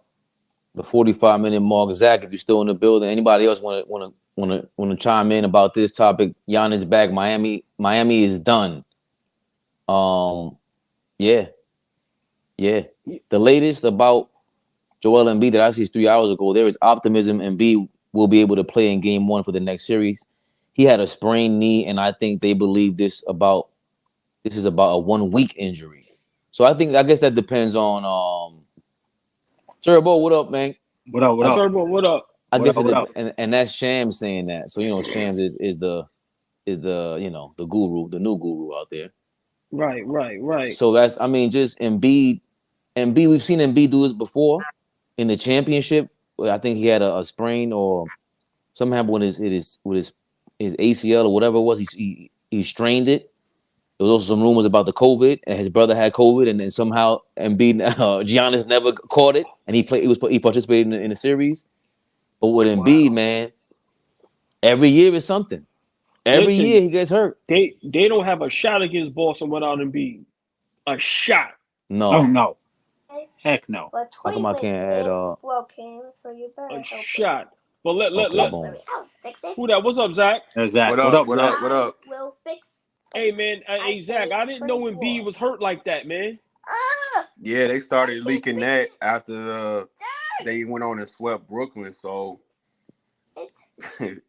45-minute mark. Zach, if you're still in the building, anybody else want to chime in about this topic? Giannis back. Miami is done. Yeah. The latest about Joel Embiid that I see 3 hours ago, there is optimism Embiid will be able to play in game 1 for the next series. He had a sprained knee, and I think they believe this is about a 1 week injury. So I guess that depends on Turbo, what up, man? What up? What up? Turbo, what up? I guess What up? and that's Shams saying that. So Shams is the the guru, the new guru out there. Right. So that's just Embiid. We've seen Embiid do this before in the championship. I think he had a sprain or something happened with his ACL or whatever it was. He strained it. There was also some rumors about the COVID, and his brother had COVID, and then somehow Embiid, Giannis never caught it, and he participated in the series. But with Embiid, man, every year is something. Every year he gets hurt. They don't have a shot against Boston without Embiid. A shot. No. Oh no. Heck no. How come I can't add broken, so you better a shot. But let fix it. who that? What's up, Zach? Zach. What up? We'll fix. Hey man, hey Zach, I didn't know Embiid was hurt like that, man. Yeah, they started leaking that after they went on and swept Brooklyn. So it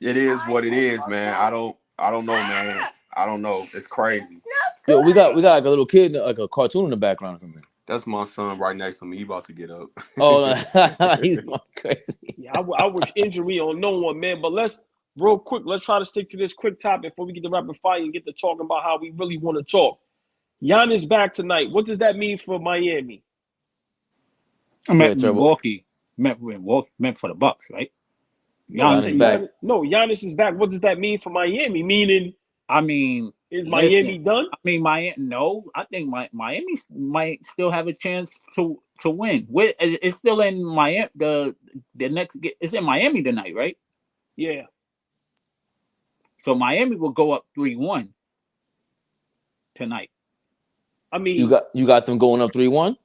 is what it is, man. I don't know, man. I don't know. It's crazy. Yo, we got like a little kid, like a cartoon in the background or something. That's my son right next to me. He about to get up. Oh, no. He's going crazy. Yeah, I wish injury on no one, man. But let's try to stick to this quick topic before we get to rapid fire and get to talking about how we really want to talk. Giannis back tonight. What does that mean for Miami? I meant Milwaukee. Meant for the Bucks, right? Giannis is back. No, Giannis is back. What does that mean for Miami? Meaning, is Miami done? No. I think Miami might still have a chance to win. It's still in Miami. The next it's in Miami tonight, right? Yeah. So Miami will go up 3-1 tonight. I mean, you got them going up 3-1.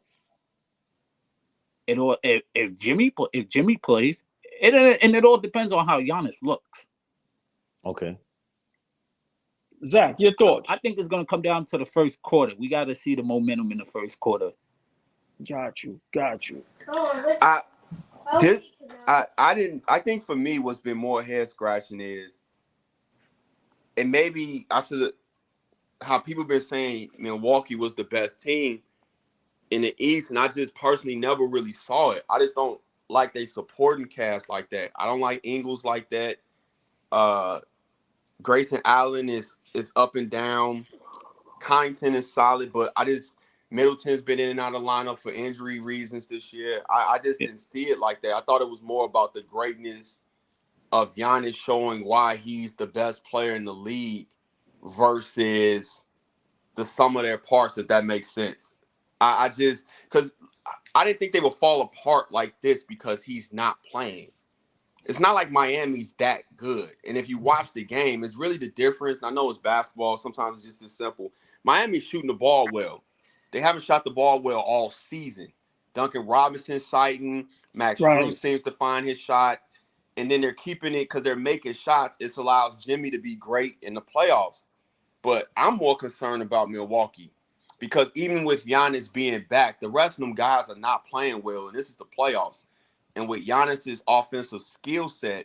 If Jimmy plays, it all depends on how Giannis looks. Okay. Zach, your thoughts? I think it's going to come down to the first quarter. We got to see the momentum in the first quarter. Got you. I think for me what's been more head scratching is, and maybe how people been saying Milwaukee was the best team in the East, and I just personally never really saw it. I just don't like they supporting cast like that. I don't like Ingles like that. Grayson Allen is up and down. Kyneton is solid, but Middleton's been in and out of lineup for injury reasons this year. I just didn't see it like that. I thought it was more about the greatness of Giannis showing why he's the best player in the league versus the sum of their parts, if that makes sense. Because I didn't think they would fall apart like this because he's not playing. It's not like Miami's that good. And if you watch the game, it's really the difference. I know it's basketball. Sometimes it's just as simple. Miami's shooting the ball well. They haven't shot the ball well all season. Duncan Robinson sighting. Max Strus seems to find his shot. And then they're keeping it because they're making shots. It allows Jimmy to be great in the playoffs. But I'm more concerned about Milwaukee because even with Giannis being back, the rest of them guys are not playing well. And this is the playoffs. And with Giannis's offensive skill set,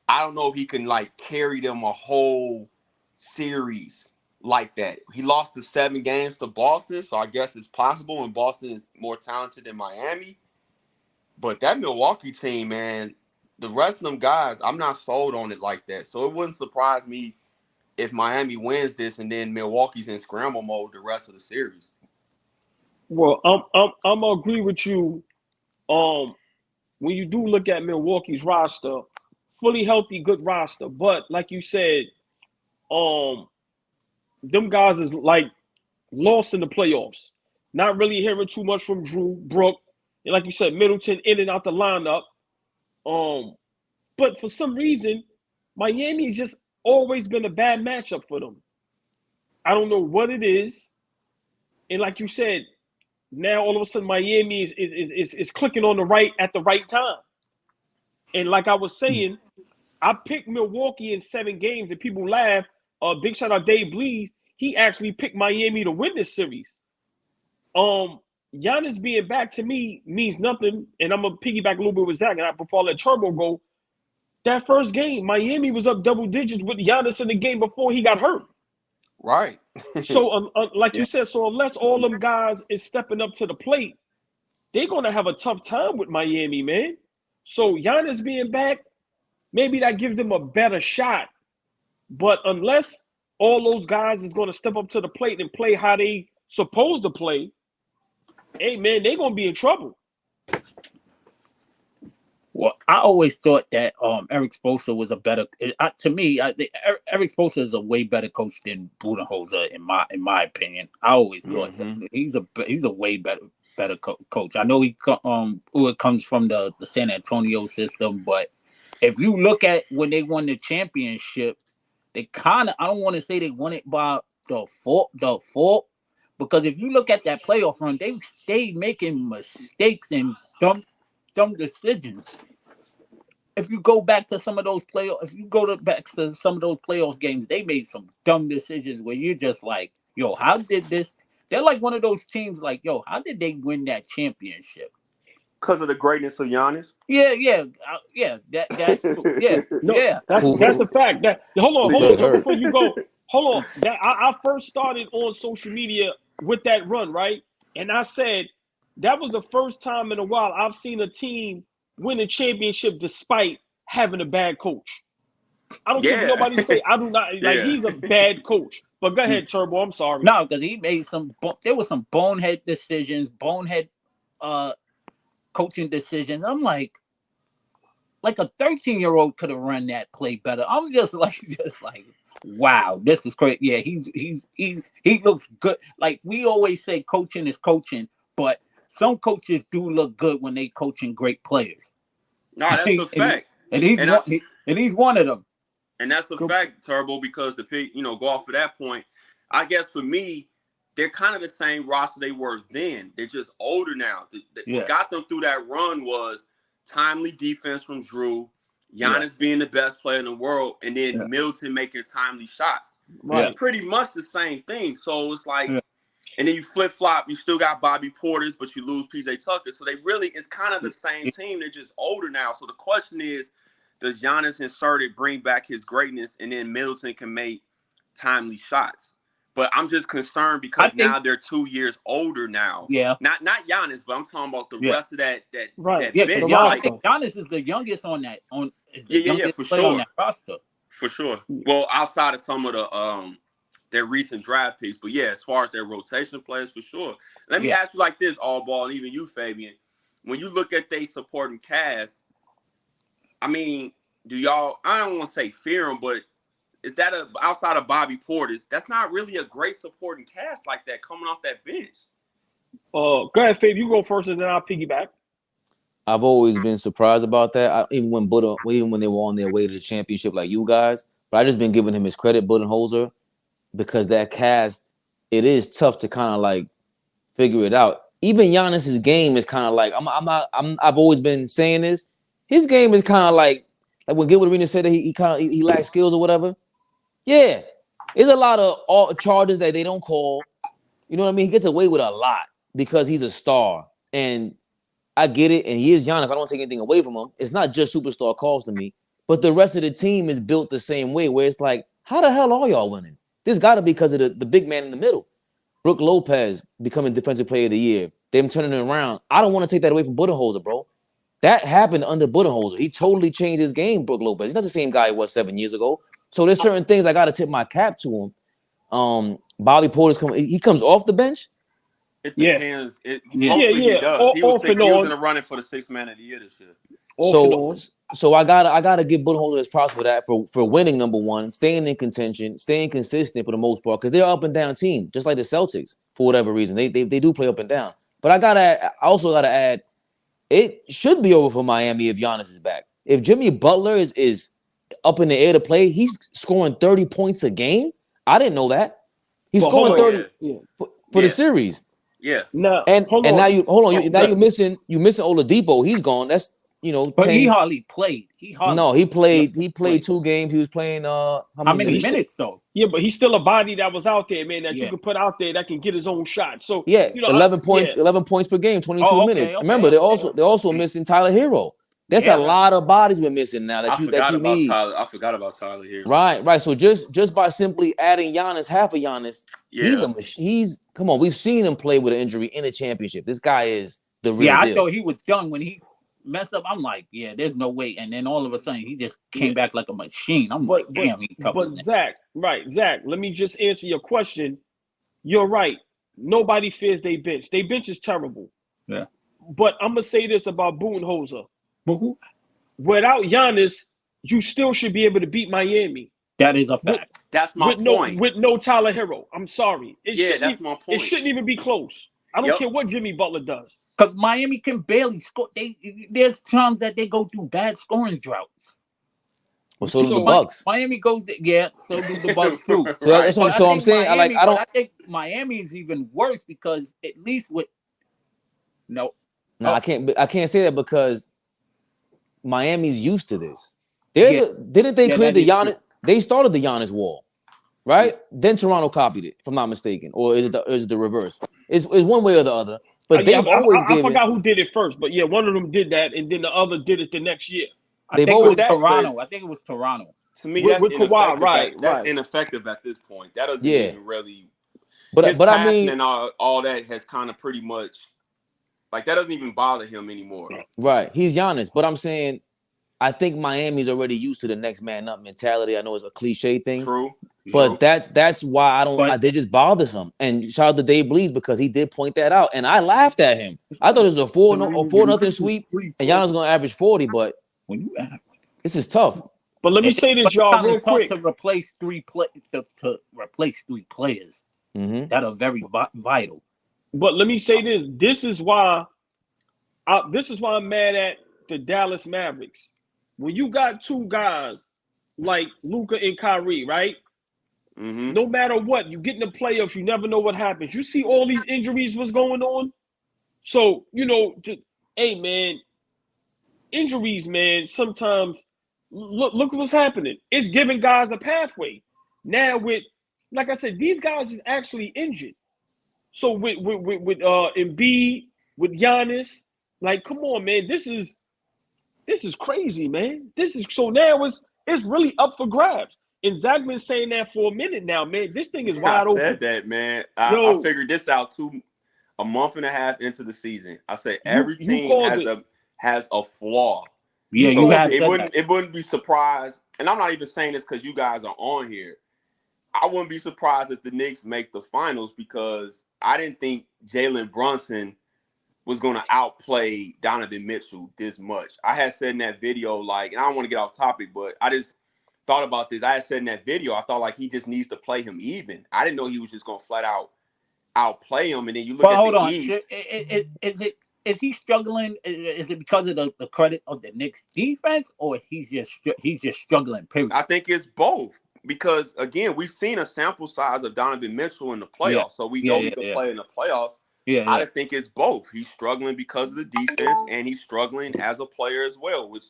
I don't know if he can carry them a whole series like that. He lost the 7 games to Boston, so I guess it's possible. And Boston is more talented than Miami. But that Milwaukee team, man, the rest of them guys, I'm not sold on it like that. So it wouldn't surprise me if Miami wins this and then Milwaukee's in scramble mode the rest of the series. Well, I'm gonna agree with you. When you do look at Milwaukee's roster, fully healthy, good roster. But like you said, them guys is lost in the playoffs. Not really hearing too much from Drew, Brook, and like you said, Middleton in and out the lineup. But for some reason, Miami has just always been a bad matchup for them. I don't know what it is. And like you said, now all of a sudden Miami is clicking on the right at the right time. And like I was saying, I picked Milwaukee in 7 games, and people laugh. Big shout out Dave Blees. He actually picked Miami to win this series. Giannis being back to me means nothing. And I'm gonna piggyback a little bit with Zach, and before I let Turbo go. That first game, Miami was up double digits with Giannis in the game before he got hurt. Right. So, like you said, so unless all them guys is stepping up to the plate, they're gonna have a tough time with Miami, man. So Giannis being back, maybe that gives them a better shot. But unless all those guys is gonna step up to the plate and play how they supposed to play, hey man, they're gonna be in trouble. Well, I always thought that Eric Spoelstra was a better. To me, Eric Spoelstra is a way better coach than Budenholzer in my opinion. I always thought that he's a way better coach. I know he comes from the San Antonio system, but if you look at when they won the championship, they kind of, I don't want to say they won it by the fault, because if you look at that playoff run, they stayed making mistakes and dumb decisions. If you go back to some of those back to some of those playoff games, they made some dumb decisions where you're just like, yo, how did this? They're like one of those teams like, yo, how did they win that championship? Because of the greatness of Giannis. Yeah. That's a fact. Hold on, before you go, hold on. I first started on social media with that run, right? And I said that was the first time in a while I've seen a team win a championship despite having a bad coach. I don't think nobody say I do not like he's a bad coach. But go ahead, Turbo. I'm sorry. No, because he made there was some bonehead decisions, coaching decisions. I'm like a 13-year-old could have run that play better. I'm just like, wow, this is crazy. Yeah, he looks good. Like we always say, coaching is coaching, but some coaches do look good when they coaching great players. No, that's a fact. And he's one of them. And that's the fact, Turbo, because go off of that point, I guess for me, they're kind of the same roster they were then. They're just older now. What got them through that run was timely defense from Drew, Giannis being the best player in the world, and then Middleton making timely shots. Right. It's pretty much the same thing. So it's like, and then you flip-flop, you still got Bobby Portis, but you lose PJ Tucker. So it's kind of the same team. They're just older now. So the question is, does Giannis inserted bring back his greatness, and then Middleton can make timely shots? But I'm just concerned because now they're 2 years older now. Yeah. Not Giannis, but I'm talking about the rest of that bench. Like, Giannis is the youngest on that for sure. On that roster. For sure. Well, outside of some of the their recent draft picks, but as far as their rotation players, for sure. Let me ask you like this, AllBall, and even you, Fabian. When you look at their supporting cast, I mean, do y'all? I don't want to say fear them, but is that outside of Bobby Portis? That's not really a great supporting cast like that coming off that bench. Go ahead, Fabe. You go first, and then I'll piggyback. I've always been surprised about that. Even when they were on their way to the championship, like you guys. But I just been giving him his credit, Budenholzer, because that cast, it is tough to kind of like figure it out. Even Giannis's game is kind of like I've always been saying this. His game is kind of like when Gilbert Arenas said that he lacks skills or whatever. Yeah, there's a lot of charges that they don't call. You know what I mean? He gets away with a lot because he's a star, and I get it. And he is Giannis. I don't take anything away from him. It's not just superstar calls to me, but the rest of the team is built the same way. Where it's like, how the hell are y'all winning? This got to be because of the big man in the middle. Brook Lopez becoming Defensive Player of the Year. Them turning it around. I don't want to take that away from Budenholzer, bro. That happened under Budenholzer. He totally changed his game, Brook Lopez. He's not the same guy he was 7 years ago. So there's certain things I got to tip my cap to him. Bobby Portis comes off the bench. It depends. Hopefully he does. He was in the running for the 6th man of the year this year. So I gotta give Budenholzer his props for that, for winning, number one, staying in contention, staying consistent for the most part, because they're an up and down team, just like the Celtics for whatever reason. They do play up and down. But I also gotta add, it should be over for Miami if Giannis is back. If Jimmy Butler is up in the air to play, he's scoring 30 points a game. I didn't know that. He's scoring 30 for the series. Yeah. Now you're missing Oladipo. He's gone. That's you know, But 10. he hardly played. He played 2 played. games. He was playing how How many minutes? minutes though? Yeah, but he's still a body that was out there, man, that you Yeah. could put out there that can get his own shot. So Yeah, you know, 11 points, yeah. 11 points per game, 22 Oh, okay, minutes. okay, Remember, okay. they're also missing Tyler Hero. There's Yeah. a lot of bodies we're missing now I that forgot you about need. Tyler. I forgot about Tyler here. Right. So just by simply adding Giannis, half of Giannis, he's come on. We've seen him play with an injury in a championship. This guy is the real I deal. thought he was done when he messed up. I'm like, yeah, there's no way. And then all of a sudden, he just came back like a machine. I'm like, damn, he's tough. But Zach, let me just answer your question. You're right. Nobody fears they bench. They bench is terrible. Yeah. But I'm gonna say this about Budenholzer. Who? Without Giannis, you still should be able to beat Miami. That is a fact. That's my point. With no Tyler Hero. I'm sorry. That's my point. It shouldn't even be close. I don't care what Jimmy Butler does. Because Miami can barely score. There's times that they go through bad scoring droughts. Well, so do the Bucks. Miami goes, so do the Bucks too. So I'm saying, Miami, I don't. I think Miami is even worse because at least with I can't say that because Miami's used to this. Didn't they create the Giannis? They started the Giannis wall, right? Then Toronto copied it, if I'm not mistaken, or is it the reverse? It's one way or the other. But they've always given. I forgot who did it first, but yeah, one of them did that, and then the other did it the next year. I think it was Toronto. To me, that's with Kawhi, right? That's ineffective at this point. That doesn't even really. But I mean, and all that has kind of pretty much, like, that doesn't even bother him anymore. Right, he's Giannis, but I'm saying, I think Miami's already used to the next man up mentality. I know it's a cliche thing, but that's why I don't. They just bothersome. And shout out to Dave Blees because he did point that out, and I laughed at him. I thought it was a 4-0 sweep, and Giannis gonna average 40. But when you this is tough. But let me say this, y'all, real quick. To replace three players that are very vital. But let me say this. This is why I'm mad at the Dallas Mavericks. When you got two guys like Luka and Kyrie, right? Mm-hmm. No matter what, you get in the playoffs, you never know what happens. You see all these injuries, what's going on? So, hey, man, injuries, man, sometimes look what's happening. It's giving guys a pathway. Now with, like I said, these guys is actually injured. So with Embiid, with Giannis, like, come on, man, this is crazy, man. So now it's really up for grabs. And Zach been saying that for a minute now, man. This thing is wide open. I said that, man. I figured this out a month and a half into the season. I said every team has a flaw. Yeah, so you have it wouldn't be surprised, and I'm not even saying this because you guys are on here. I wouldn't be surprised if the Knicks make the finals because I didn't think Jalen Brunson was going to outplay Donovan Mitchell this much. I had said in that video, and I don't want to get off topic, but I just thought about this. I had said in that video, I thought he just needs to play him even. I didn't know he was just going to flat out outplay him. And then you look at the East. Is he struggling? Is it because of the credit of the Knicks defense, or he's just struggling? Period. I think it's both because again, we've seen a sample size of Donovan Mitchell in the playoffs, so we know he can play in the playoffs. I think it's both. He's struggling because of the defense, and he's struggling as a player as well. Which,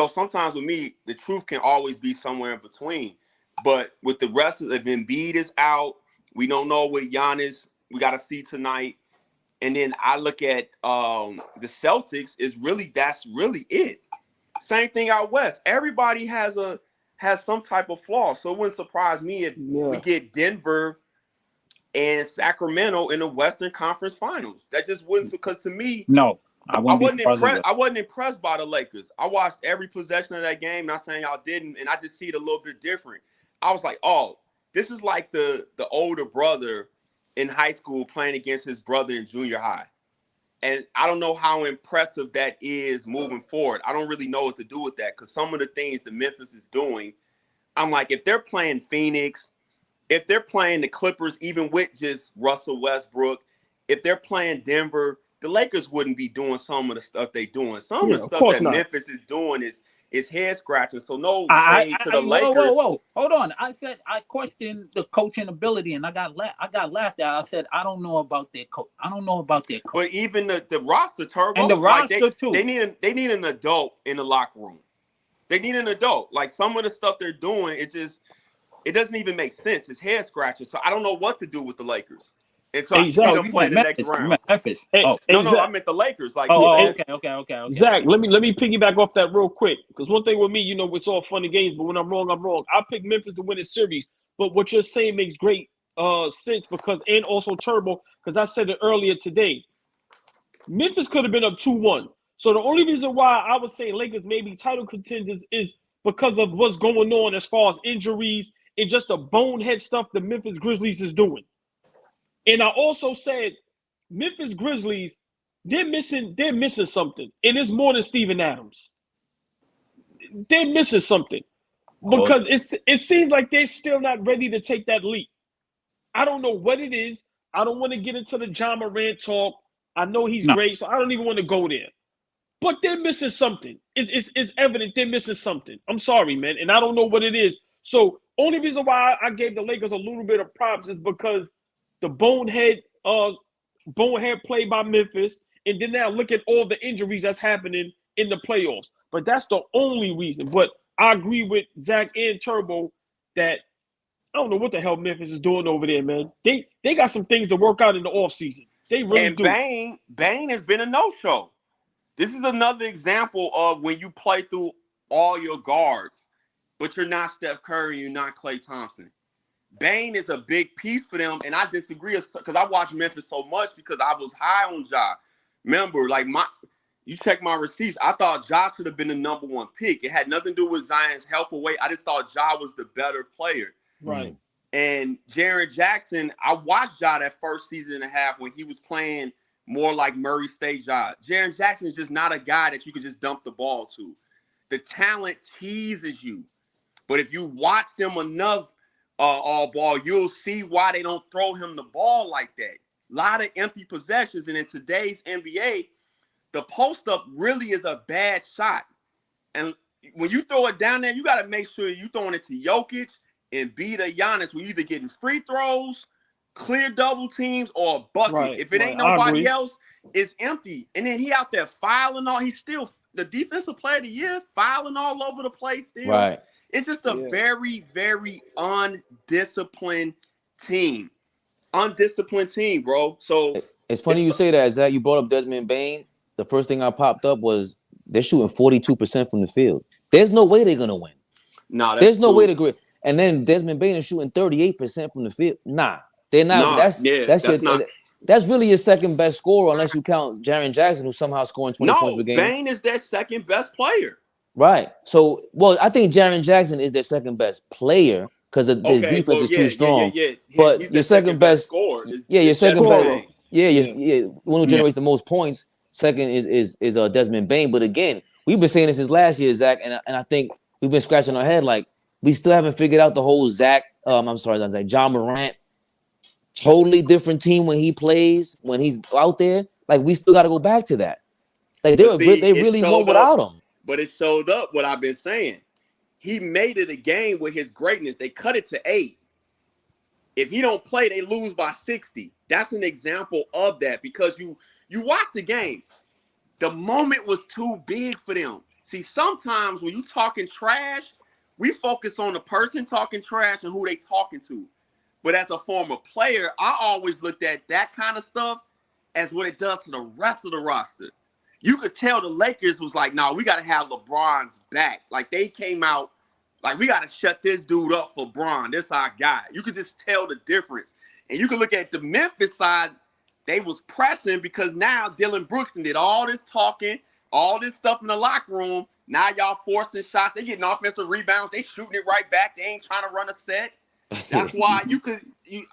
sometimes with me, the truth can always be somewhere in between. But with the rest of Embiid is out, we don't know with Giannis. We got to see tonight. And then I look at the Celtics. That's really it. Same thing out west. Everybody has some type of flaw. So it wouldn't surprise me if we get Denver and Sacramento in the Western Conference Finals. That just wouldn't, because to me, no, I wasn't impressed. I wasn't impressed by the Lakers. I watched every possession of that game. Not saying y'all didn't, and I just see it a little bit different. I was like, oh, this is like the older brother in high school playing against his brother in junior high. And I don't know how impressive that is moving forward. I don't really know what to do with that because some of the things that Memphis is doing, I'm like, if they're playing Phoenix, if they're playing the Clippers, even with just Russell Westbrook, if they're playing Denver, the Lakers wouldn't be doing some of the stuff they're doing. Some of the stuff that Memphis is doing is It's head scratching. So no I shade to the whoa, Lakers. hold on. I said I questioned the coaching ability, and I got laughed at. I said I don't know about their coach. I don't know about their coach. But even the roster, Turbo, and the like roster too. They need an adult in the locker room. They need an adult. Like some of the stuff they're doing, it doesn't even make sense. It's head scratching. So I don't know what to do with the Lakers. And so I see them play the next round. Memphis. Hey, Oh. hey, No, Zach. I meant the Lakers. Like, Okay. Zach, let me piggyback off that real quick. Because one thing with me, you know, it's all fun and games, but when I'm wrong, I'm wrong. I pick Memphis to win the series. But what you're saying makes great sense because, and also Turbo, because I said it earlier today. Memphis could have been up 2-1. So the only reason why I would say Lakers may be title contenders is because of what's going on as far as injuries and just the bonehead stuff the Memphis Grizzlies is doing. And I also said Memphis Grizzlies, they're missing something. And it's more than Steven Adams. They're missing something. Because it seems like they're still not ready to take that leap. I don't know what it is. I don't want to get into the John Morant talk. I know he's great, so I don't even want to go there. But they're missing something. It's evident they're missing something. I'm sorry, man. And I don't know what it is. So only reason why I gave the Lakers a little bit of props is because the bonehead play by Memphis, and then now look at all the injuries that's happening in the playoffs. But that's the only reason. But I agree with Zach and Turbo that I don't know what the hell Memphis is doing over there, man. They got some things to work out in the offseason. They really do. Bane has been a no-show. This is another example of when you play through all your guards, but you're not Steph Curry, you're not Klay Thompson. Bane is a big piece for them, and I disagree because I watched Memphis so much because I was high on Ja. Remember, like you check my receipts, I thought Ja should have been the number one pick. It had nothing to do with Zion's health away. I just thought Ja was the better player. Right. And Jaren Jackson, I watched Ja that first season and a half when he was playing more like Murray State Ja. Jaren Jackson is just not a guy that you could just dump the ball to. The talent teases you. But if you watch them enough, all ball, you'll see why they don't throw him the ball like that. A lot of empty possessions. And in today's NBA, the post-up really is a bad shot. And when you throw it down there, you got to make sure you're throwing it to Jokic and beat a Giannis. We're either getting free throws, clear double teams, or a bucket. Right, if it ain't nobody else, it's empty. And then he out there fouling all. He's still the defensive player of the year, fouling all over the place still. Right. It's just a very, very undisciplined team. Undisciplined team, bro. So it's funny you say that, Zach. You brought up Desmond Bane. The first thing I popped up was they're shooting 42% from the field. There's no way they're gonna win. Nah, there's no way to agree. And then Desmond Bane is shooting 38% from the field. Nah, they're not. That's really your second best scorer, unless you count Jaren Jackson, who's somehow scoring 20 points per game. Bane is their second best player. Right. So, I think Jaren Jackson is their second best player because his defense is too strong. But he's your second best scorer. Your second best. One who generates the most points. Second is Desmond Bane. But again, we've been saying this since last year, Zach, and I think we've been scratching our head like we still haven't figured out the whole John Morant. Totally different team when he plays, when he's out there. Like we still got to go back to that. Like they really won without him. But it showed up what I've been saying. He made it a game with his greatness. They cut it to 8. If he don't play, they lose by 60. That's an example of that because you watch the game. The moment was too big for them. See, sometimes when you talking trash, we focus on the person talking trash and who they talking to. But as a former player, I always looked at that kind of stuff as what it does to the rest of the roster. You could tell the Lakers was like, no, we got to have LeBron's back. Like, they came out like, we got to shut this dude up for Bron. This our guy. You could just tell the difference. And you could look at the Memphis side. They was pressing because now Dylan Brooks did all this talking, all this stuff in the locker room. Now y'all forcing shots. They getting offensive rebounds. They shooting it right back. They ain't trying to run a set. That's why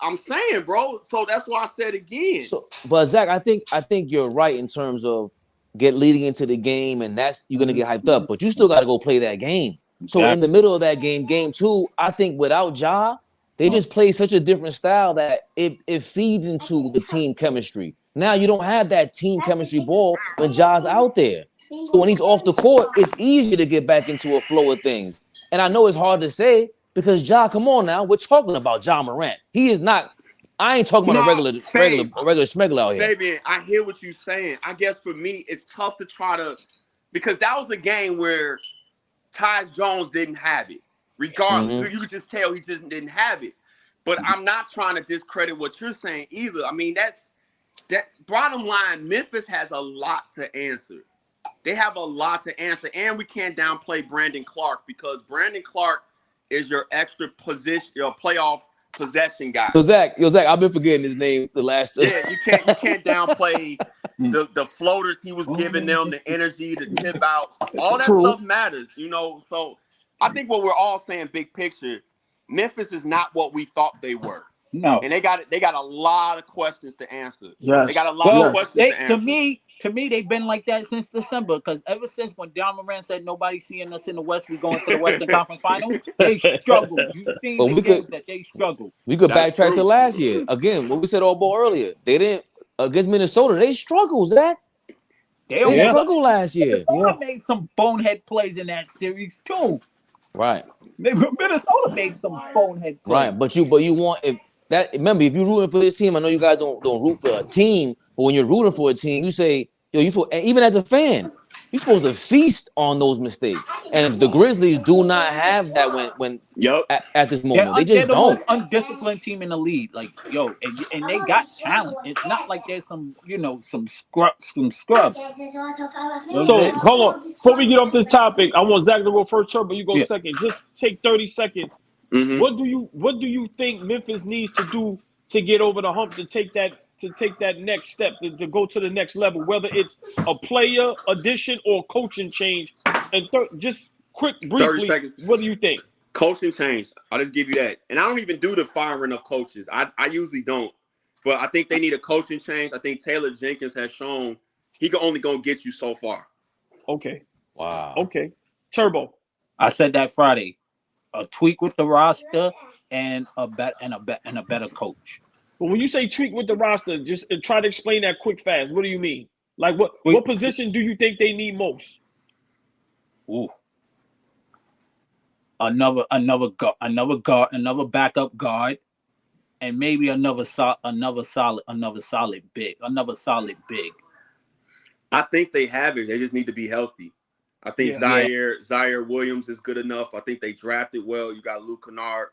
I'm saying, bro. So that's why I said again. But Zach, I think you're right in terms of leading into the game, and you're gonna get hyped up, but you still got to go play that game. So in the middle of that game 2, I think without Ja, they just play such a different style that it feeds into the team chemistry. Now you don't have that team chemistry ball when Ja's out there. So when he's off the court, it's easier to get back into a flow of things. And I know it's hard to say because Ja, come on now, we're talking about Ja Morant. He is not. I ain't talking about a regular schmegler out here. Fabian, I hear what you're saying. I guess for me, it's tough to try to, because that was a game where Ty Jones didn't have it. Regardless, you could just tell he just didn't have it. But I'm not trying to discredit what you're saying either. I mean, that bottom line, Memphis has a lot to answer. They have a lot to answer, and we can't downplay Brandon Clark because Brandon Clark is your extra position, your playoff possession guy. Yo, Zach, I've been forgetting his name the last. Yeah, you can't downplay the floaters he was giving them, the energy, the tip outs, all that stuff matters, you know. So I think what we're all saying, big picture, Memphis is not what we thought they were. No, and they got a lot of questions to answer. Yes. They got a lot of questions to answer. To me, they've been like that since December. Because ever since when John Moran said nobody's seeing us in the West, we going to the Western Conference Final. They struggled. You've seen that they struggled. We could backtrack to last year again. What we said all ball earlier. They didn't against Minnesota. They struggled, Zach. They struggled last year. Minnesota made some bonehead plays in that series too. Right. Minnesota made some bonehead plays. Right, but you want remember, if you're rooting for this team, I know you guys don't root for a team, but when you're rooting for a team, you say, even as a fan, you're supposed to feast on those mistakes. And the Grizzlies do not have that at this moment. They just they're the don't. most undisciplined team in the league. Like, and they got talent. It's not like there's some scrubs. So hold on. Before we get off this topic, I want Zach to go first, but you go second. Just take 30 seconds. Mm-hmm. What do you think Memphis needs to do to get over the hump, to take that next step, to go to the next level, whether it's a player addition or coaching change? And just briefly, 30 seconds. What do you think? Coaching change. I'll just give you that. And I don't even do the firing of coaches. I usually don't. But I think they need a coaching change. I think Taylor Jenkins has shown he can only go get you so far. Okay. Wow. Okay. Turbo. I said that Friday. A tweak with the roster and a better coach. But when you say tweak with the roster, just try to explain that quick fast. What do you mean? Like what position do you think they need most? Ooh. Another backup guard, and maybe another solid big. I think they have it. They just need to be healthy. I think Zaire Williams is good enough. I think they drafted well. You got Luke Kennard.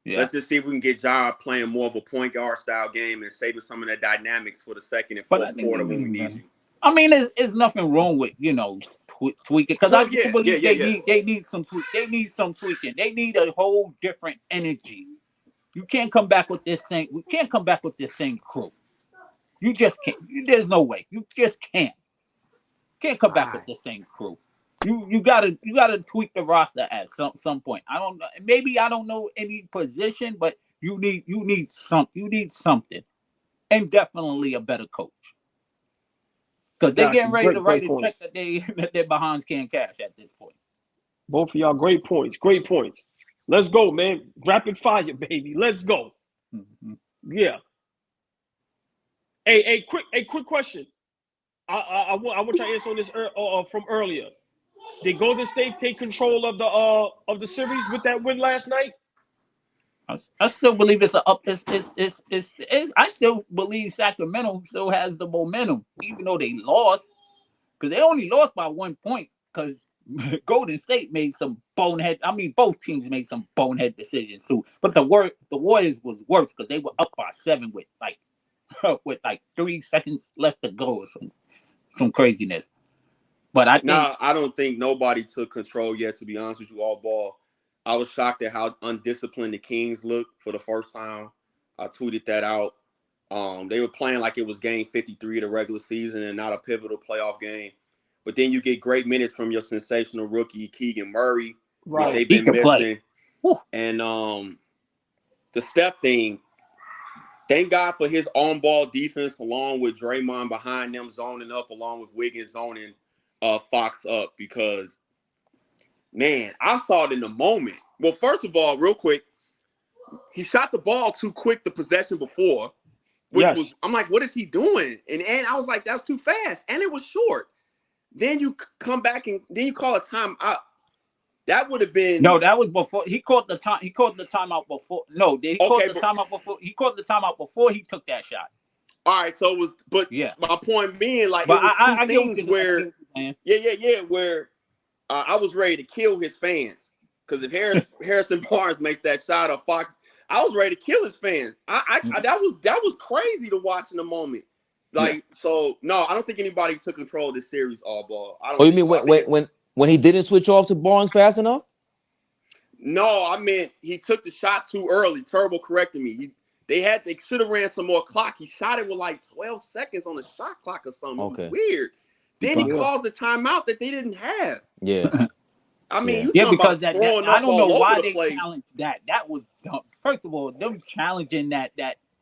Yeah. Let's just see if we can get Ja playing more of a point guard style game and saving some of that dynamics for the second and fourth quarter when we need you. I mean, there's nothing wrong with tweaking because I believe they need some tweak. They need some tweaking. They need a whole different energy. You can't come back with this same. We can't come back with this same crew. You just can't. There's no way. You just can't. Can't come back with the same crew. You gotta tweak the roster at some point. I don't know. Maybe I don't know any position, but you need something, and definitely a better coach. Because they're getting ready to write a check that their behinds can't cash at this point. Both of y'all, great points. Great points. Let's go, man. Rapid fire, baby. Let's go. Mm-hmm. Yeah. Hey, quick question. I want you to answer on this from earlier. Did Golden State take control of the series with that win last night? I still believe it's I still believe Sacramento still has the momentum, even though they lost, because they only lost by 1 point. Because Golden State made some bonehead. I mean, both teams made some bonehead decisions too. But the Warriors was worse because they were up by 7 with 3 seconds left to go or some craziness. But I don't think nobody took control yet, to be honest with you, all ball. I was shocked at how undisciplined the Kings looked for the first time. I tweeted that out. They were playing like it was game 53 of the regular season and not a pivotal playoff game. But then you get great minutes from your sensational rookie, Keegan Murray, which they've been missing. And the Steph thing, thank God for his on-ball defense, along with Draymond behind them zoning up, along with Wiggins zoning Fox up, because, man, I saw it in the moment. Well, first of all, real quick, he shot the ball too quick the possession before, which was, I'm like, what is he doing? And I was like, that's too fast. And it was short. then you come back and then you call a timeout. That would have been no. That was before he called the time. He called the timeout before. No, he called the timeout before. He called the timeout before he took that shot. All right, so it was. But yeah, my point being, like, but it was I two things where, where I was ready to kill his fans because if Harrison Barnes makes that shot or Fox, I was ready to kill his fans. That was crazy to watch in the moment. Like, so no, I don't think anybody took control of this series all ball. I don't. Oh, you mean when he didn't switch off to Barnes fast enough? No, I meant he took the shot too early. Turbo corrected me. They should have ran some more clock. He shot it with like 12 seconds on the shot clock or something. Okay. It was weird. Then he calls the timeout that they didn't have. Yeah. I mean, because I don't know why they challenged that. That was dumb. First of all, them challenging that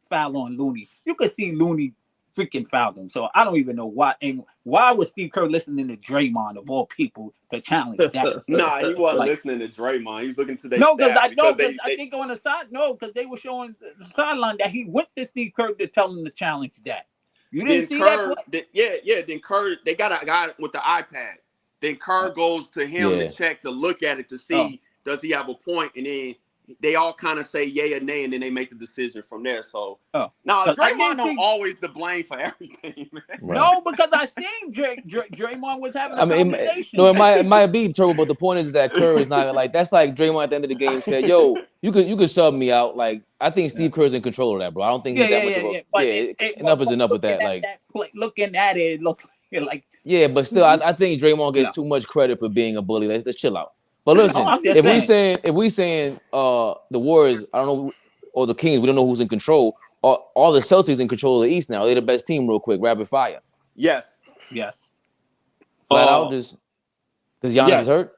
foul on Looney. You could see Looney freaking fouled him. So I don't even know why. And why was Steve Kerr listening to Draymond of all people to challenge that? Nah, he wasn't listening to Draymond. He's looking to their I think on the side, because they were showing the sideline that he went to Steve Kerr to tell him to challenge that. You didn't see that? Then Kerr, they got a guy with the iPad. Then Kerr goes to him to check, to look at it, to see does he have a point, and then they all kind of say yay or nay, and then they make the decision from there. So now Draymond don't always the blame for everything, man. Right. No, because I seen Draymond was having a conversation. No, it might be trouble, but the point is that Kerr is not like that's like Draymond at the end of the game said, "Yo, you could sub me out." Like I think Steve Kerr's in control of that, bro. I don't think he's that much of a enough is enough with that. Like looking at it, look like but still, I think Draymond gets too much credit for being a bully. Let's chill out. But listen, if we saying the Warriors, I don't know, or the Kings, we don't know who's in control. All the Celtics in control of the East now. They're the best team, real quick, rapid fire. Yes. Flat out, just because Giannis is hurt.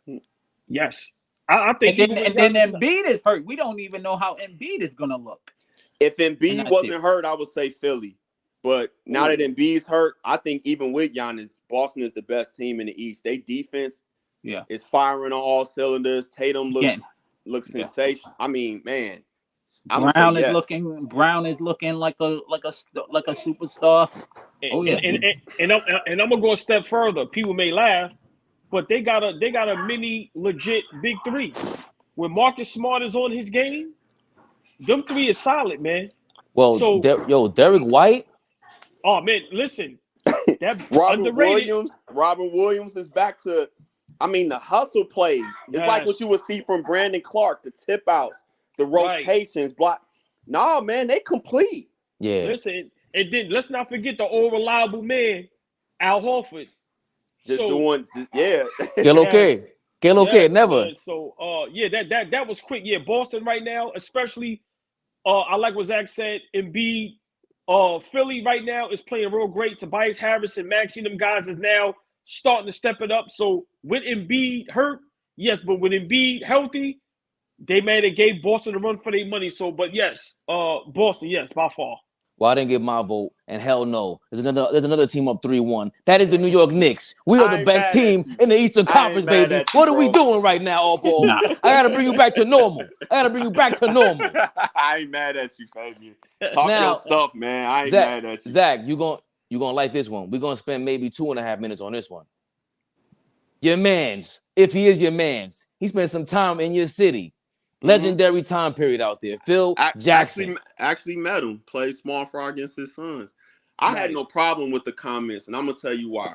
Yes, I think. And then Embiid is hurt. We don't even know how Embiid is gonna look. If Embiid wasn't hurt, I would say Philly. But now that Embiid's hurt, I think even with Giannis, Boston is the best team in the East. They defense. It's firing on all cylinders. Tatum looks sensational. I mean, man, Brown is looking like a superstar. And I'm gonna go a step further. People may laugh, but they got a mini legit big three. When Marcus Smart is on his game, them three is solid, man. Well, Derek White. Oh man, listen, that Robert Williams is back to. I mean, the hustle plays. It's like what you would see from Brandon Clark, the tip outs, the rotations, block. No, man, they complete. Yeah. Listen, and then let's not forget the old reliable man, Al Horford. Que never. Man. So, that was quick. Yeah, Boston right now, especially, I like what Zach said. Embiid, Philly right now is playing real great. Tobias Harris and Maxey, them guys is now starting to step it up. So with Embiid hurt, yes, but with Embiid healthy, they gave Boston a run for their money. So, but yes, Boston, yes, by far. Well, I didn't get my vote, and hell no. There's another team up 3-1. That is the New York Knicks. We are the best team in the Eastern Conference, baby. What are we doing right now, AllBall? I gotta bring you back to normal. I ain't mad at you, Fabian. Talk your stuff, man. I ain't mad at you. Zach, you gonna like this one. We're gonna spend maybe 2.5 minutes on this one. Your mans, if he is your mans, he spent some time in your city. Legendary time period out there. Phil Jackson. Actually met him. Played small fry against his sons. I had no problem with the comments, and I'm going to tell you why.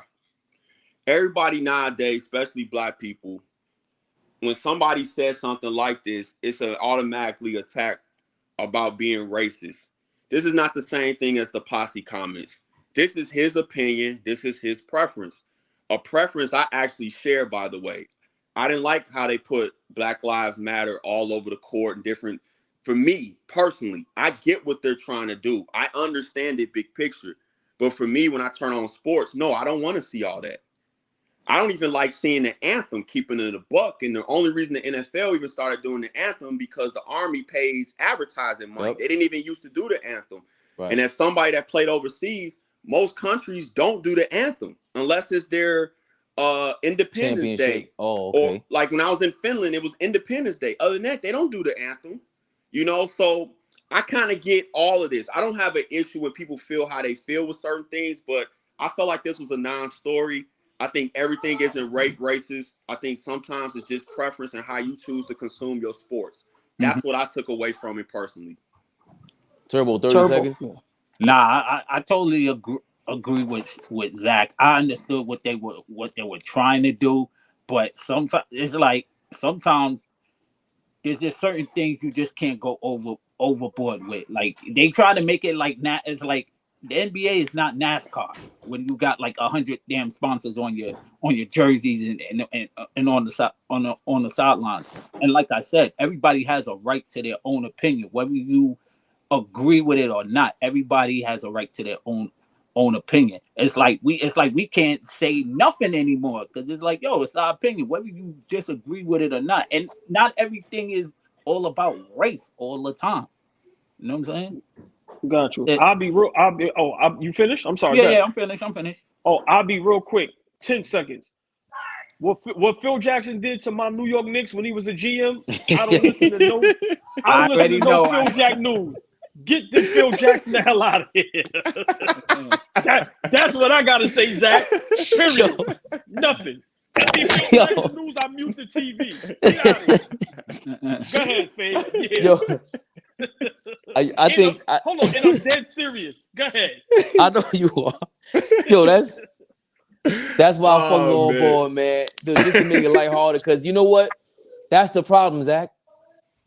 Everybody nowadays, especially black people, when somebody says something like this, it's an automatically attack about being racist. This is not the same thing as the posse comments. This is his opinion. This is his preference. A preference I actually share, by the way. I didn't like how they put Black Lives Matter all over the court and different. For me, personally, I get what they're trying to do. I understand it big picture. But for me, when I turn on sports, no, I don't want to see all that. I don't even like seeing the anthem, keeping it a buck. And the only reason the NFL even started doing the anthem because the Army pays advertising money. Yep. They didn't even used to do the anthem. Right. And as somebody that played overseas, most countries don't do the anthem unless it's their Independence Day. Oh, okay. Or like when I was in Finland, it was Independence Day. Other than that, they don't do the anthem. You know, so I kind of get all of this. I don't have an issue when people feel how they feel with certain things, but I felt like this was a non-story. I think everything isn't racist. I think sometimes it's just preference and how you choose to consume your sports. That's what I took away from it personally. Turbo, 30 seconds. Nah, I totally agree with Zach. I understood what they were trying to do, but sometimes it's like sometimes there's just certain things you just can't go overboard with. Like they try to make it like it's like the NBA is not NASCAR when you got like 100 damn sponsors on your jerseys and on the sidelines. And like I said, everybody has a right to their own opinion, whether you agree with it or not. Everybody has a right to their own opinion. It's like we can't say nothing anymore because it's like, yo, it's our opinion, whether you disagree with it or not. And not everything is all about race all the time. You know what I'm saying? Got you. I'll be real. You finished? I'm sorry. Yeah, I'm finished. Oh, I'll be real quick. 10 seconds. What Phil Jackson did to my New York Knicks when he was a GM, I don't listen to no. I don't listen to no Phil Jack news. Get this Phil Jackson the hell out of here. That's what I gotta say, Zach. Period. Nothing. Phil Jackson news, I mute the TV. Go ahead, Faye. Yeah. Yo. I think hold on, and I'm dead serious. Go ahead. I know you are. Yo, that's why I'm fucking on board, man. Just to make it lighthearted, because you know what? That's the problem, Zach.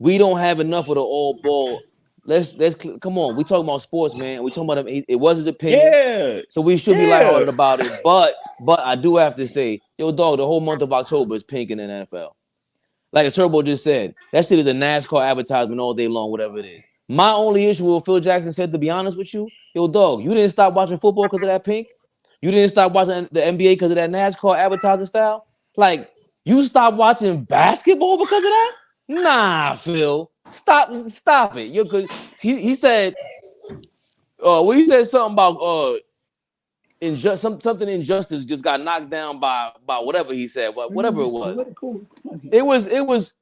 We don't have enough of the all ball. Let's come on. We talking about sports, man. We talking about it was his opinion. Yeah. So we should be lighthearted about it. But I do have to say, yo, dog, the whole month of October is pink in the NFL. Like Turbo just said, that shit is a NASCAR advertisement all day long, whatever it is. My only issue with Phil Jackson said, to be honest with you, yo, dog, you didn't stop watching football because of that pink. You didn't stop watching the NBA because of that NASCAR advertising style. Like, you stopped watching basketball because of that? Nah, Phil. Stop it. You're good. He said, when he said something about something injustice just got knocked down by whatever he said, whatever it was.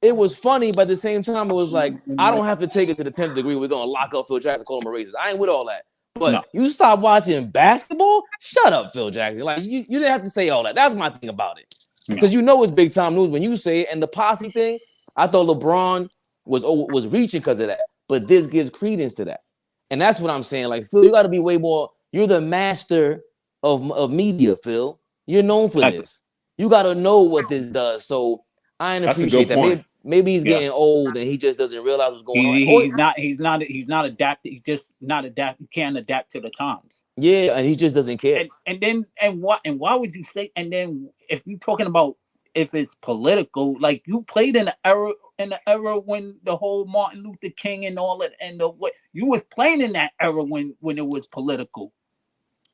It was funny, but at the same time, it was like, I don't have to take it to the 10th degree. We're gonna lock up Phil Jackson, call him a racist. I ain't with all that. But you stop watching basketball? Shut up, Phil Jackson. Like you didn't have to say all that. That's my thing about it. Because you know it's big time news when you say it. And the posse thing, I thought LeBron was reaching because of that. But this gives credence to that. And that's what I'm saying. Like, Phil, you got to be way more. You're the master of media, Phil. You're known for this. You got to know what this does. So I ain't appreciate that. Maybe he's getting old and he just doesn't realize what's going on. He's not adapted. He's just not adapted. He can't adapt to the times. Yeah, and he just doesn't care. And why would you say? And then if you're talking about if it's political, like you played in the era when the whole Martin Luther King and all that, and what you was playing in that era when it was political.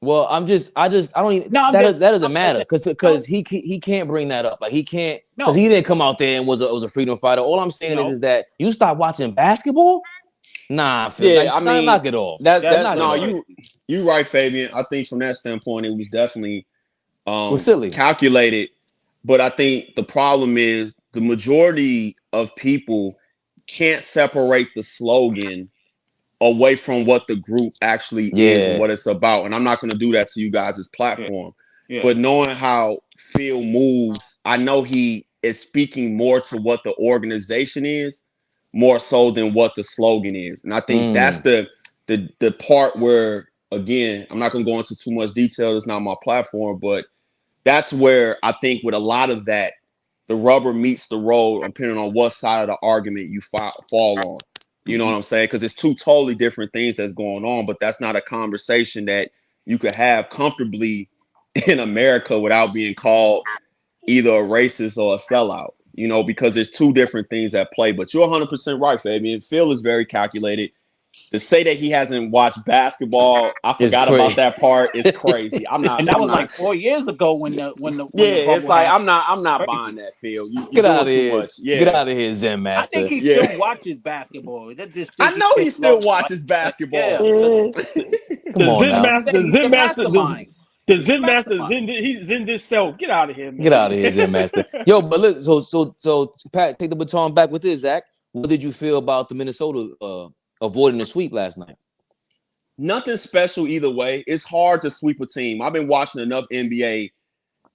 Well, I don't even. No, that doesn't matter because he can't bring that up. Like he can't because he didn't come out there and was a freedom fighter. All I'm saying is that you stop watching basketball. Nah, Phil, yeah, I mean, knock it off. You right, Fabian. I think from that standpoint, it was definitely silly, calculated. But I think the problem is the majority of people can't separate the slogan away from what the group actually is and what it's about. And I'm not going to do that to you guys' platform. Yeah. But knowing how Phil moves, I know he is speaking more to what the organization is, more so than what the slogan is. And I think that's the part where, again, I'm not going to go into too much detail. It's not my platform, but that's where I think with a lot of that, the rubber meets the road, depending on what side of the argument you fall on. You know what I'm saying? Because it's two totally different things that's going on, but that's not a conversation that you could have comfortably in America without being called either a racist or a sellout, you know, because there's two different things at play. But you're 100% right, Fabian. Phil is very calculated. To say that he hasn't watched basketball, I forgot about that part. It's crazy. I'm not. And that was like 4 years ago when the it's like I'm not buying that, Phil. You get out of too here. Much. Yeah. Get out of here, Zen Master. I think he still watches basketball. I know he still watches basketball. Come on now. The Zen Master, he's in this self. Get out of here, man. Get out of here, Zen Master. Yo, but look, so Pat, take the baton back with this, Zach. What did you feel about the Minnesota avoiding the sweep last night? Nothing special either way. It's hard to sweep a team. I've been watching enough NBA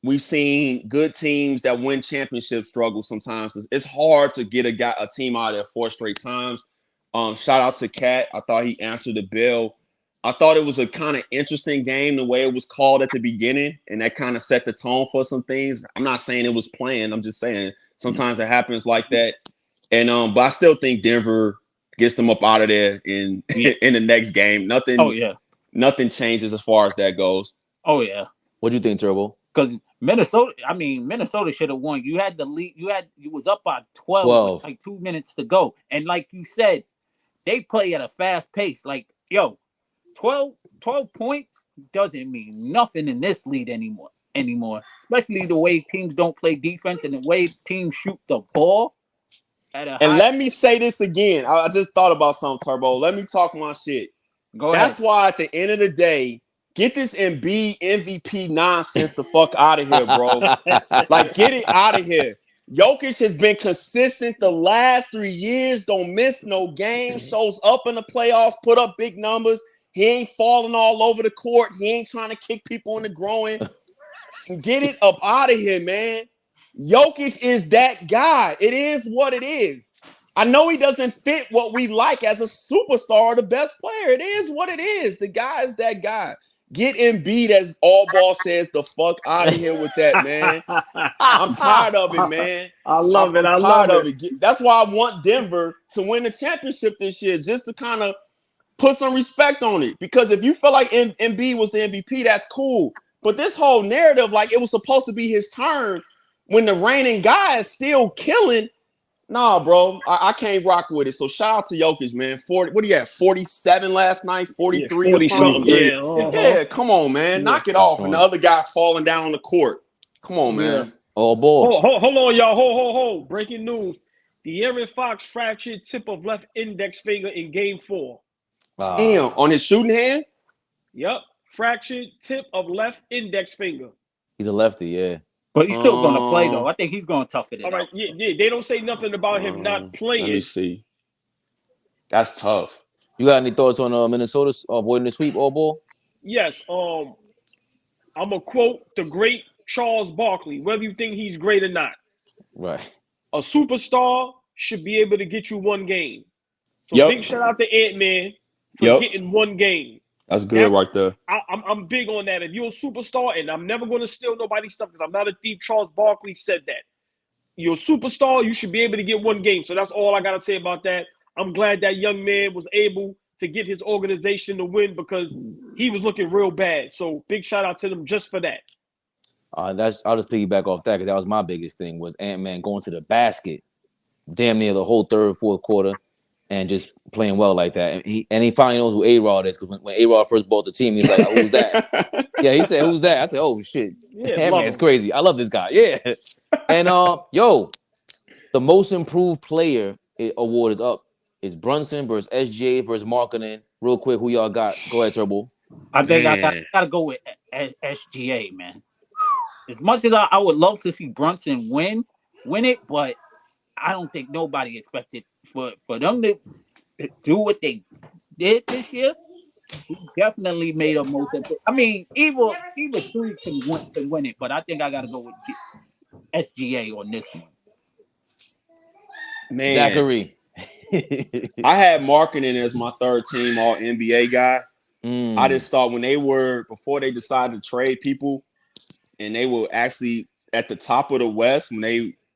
we've seen good teams that win championships struggle sometimes. It's hard to get a team out of there 4 straight times. Shout out to Cat. I thought he answered the bell. I thought it was a kind of interesting game the way it was called at the beginning, and that kind of set the tone for some things. I'm not saying it was planned. I'm just saying sometimes it happens like that. And but I still think Denver gets them up out of there in the next game. Nothing. Oh yeah. Nothing changes as far as that goes. Oh yeah. What do you think, Turbo? Because Minnesota should have won. You had the lead. You was up by 12 with like 2 minutes to go, and like you said, they play at a fast pace. Like 12 points doesn't mean nothing in this league anymore. Especially the way teams don't play defense and the way teams shoot the ball. Let me say this again. I just thought about something, Turbo. Let me talk my shit. Go ahead. That's why at the end of the day, get this Embiid MVP nonsense the fuck out of here, bro. Like, get it out of here. Jokic has been consistent the last 3 years. Don't miss no game. Shows up in the playoffs. Put up big numbers. He ain't falling all over the court. He ain't trying to kick people in the groin. Get it up out of here, man. Jokic is that guy. It is what it is. I know he doesn't fit what we like as a superstar or the best player. It is what it is. The guy is that guy. Get Embiid, as All Ball says, the fuck out of here with that, man. I'm tired of it, man. I love it. I'm tired of it. That's why I want Denver to win the championship this year, just to kind of put some respect on it. Because if you feel like Embiid was the MVP, that's cool. But this whole narrative, like it was supposed to be his turn when the reigning guy is still killing. Nah, bro, I can't rock with it. So shout out to Jokic, man. 40, what do you have? 47 last night, 43 40 or something. Yeah, come on, man. Knock it off. And the other guy falling down on the court. Come on, man. Oh, boy. Hold on, y'all. Hold. Breaking news. De'Aaron Fox fractured tip of left index finger in game 4. Damn, on his shooting hand? Yep. Fractured tip of left index finger. He's a lefty, yeah. But he's still going to play, though. I think he's going to tough it out. All right, yeah. They don't say nothing about him not playing. Let me see. That's tough. You got any thoughts on Minnesota avoiding the sweep, All Ball? Yes. I'm going to quote the great Charles Barkley, whether you think he's great or not. Right. A superstar should be able to get you one game. So big shout out to Ant-Man for getting one game. That's good right there. I'm big on that. If you're a superstar, and I'm never going to steal nobody's stuff because I'm not a thief, Charles Barkley said that. You're a superstar, you should be able to get one game. So that's all I got to say about that. I'm glad that young man was able to get his organization to win because he was looking real bad. So big shout out to them just for that. I'll just piggyback off that because that was my biggest thing was Ant-Man going to the basket damn near the whole third, fourth quarter. And just playing well like that. And he finally knows who A-Rod is because when A-Rod first bought the team, he's like, oh, who's that? Yeah, he said, who's that? I said, oh, shit. Yeah, man, it's crazy. I love this guy. Yeah. And, the most improved player award is up. It's Brunson versus SGA versus Markkanen. Real quick, who y'all got? Go ahead, Turbo. I think I got to go with SGA, man. As much as I would love to see Brunson win it, but I don't think nobody expected for them to do what they did this year. He definitely made a most. I mean, either two can win it, but I think I got to go with SGA on this one. Man, Zachary. I had Markkanen as my third team All NBA guy. I just thought before they decided to trade people, and they were actually at the top of the West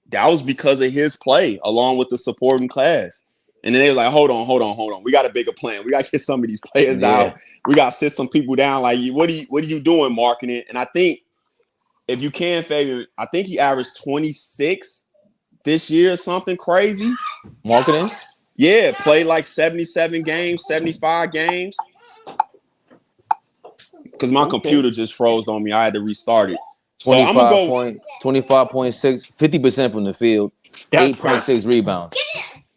that was because of his play along with the supporting class. And then they were like, hold on. We got a bigger plan. We got to get some of these players out. We got to sit some people down. Like, what are you doing, Markkanen? And I think if you can, Fabian, I think he averaged 26 this year or something crazy. Markkanen? Yeah, played like 77 games, 75 games. Because my computer just froze on me. I had to restart it. So I'm going to go 25.6, 50% from the field, 8.6 rebounds.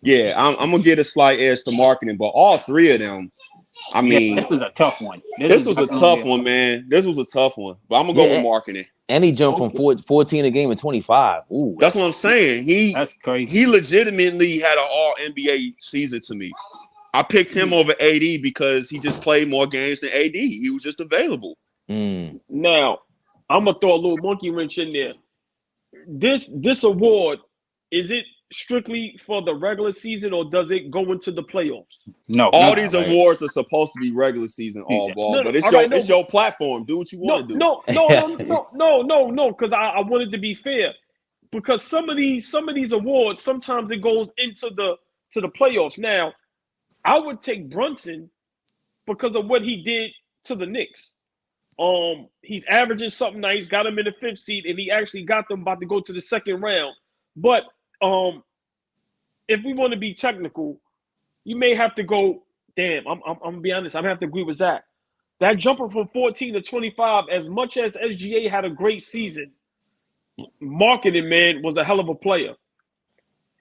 Yeah, I'm going to get a slight edge to Markkanen, but all three of them, I mean. This is a tough one. This was a tough one, man. This was a tough one. But I'm going to go with Markkanen. And he jumped from 14 a game to 25. Ooh, that's what I'm saying. That's crazy. He legitimately had an all-NBA season to me. I picked him over AD because he just played more games than AD. He was just available. Now, I'm gonna throw a little monkey wrench in there. This award, is it strictly for the regular season or does it go into the playoffs? No, all these awards are supposed to be regular season all ball, No, but it's all your right, no, it's your platform. Do what you want to do. No, because I wanted to be fair. Because some of these awards, sometimes it goes into the playoffs. Now, I would take Brunson because of what he did to the Knicks. He's averaging something nice, got him in the 5th seed, and he actually got them about to go to the 2nd round. But if we want to be technical, you may have to go. Damn, I'm gonna be honest. I'm gonna have to agree with Zach. That jumper from 14 to 25, as much as SGA had a great season, marketing man was a hell of a player,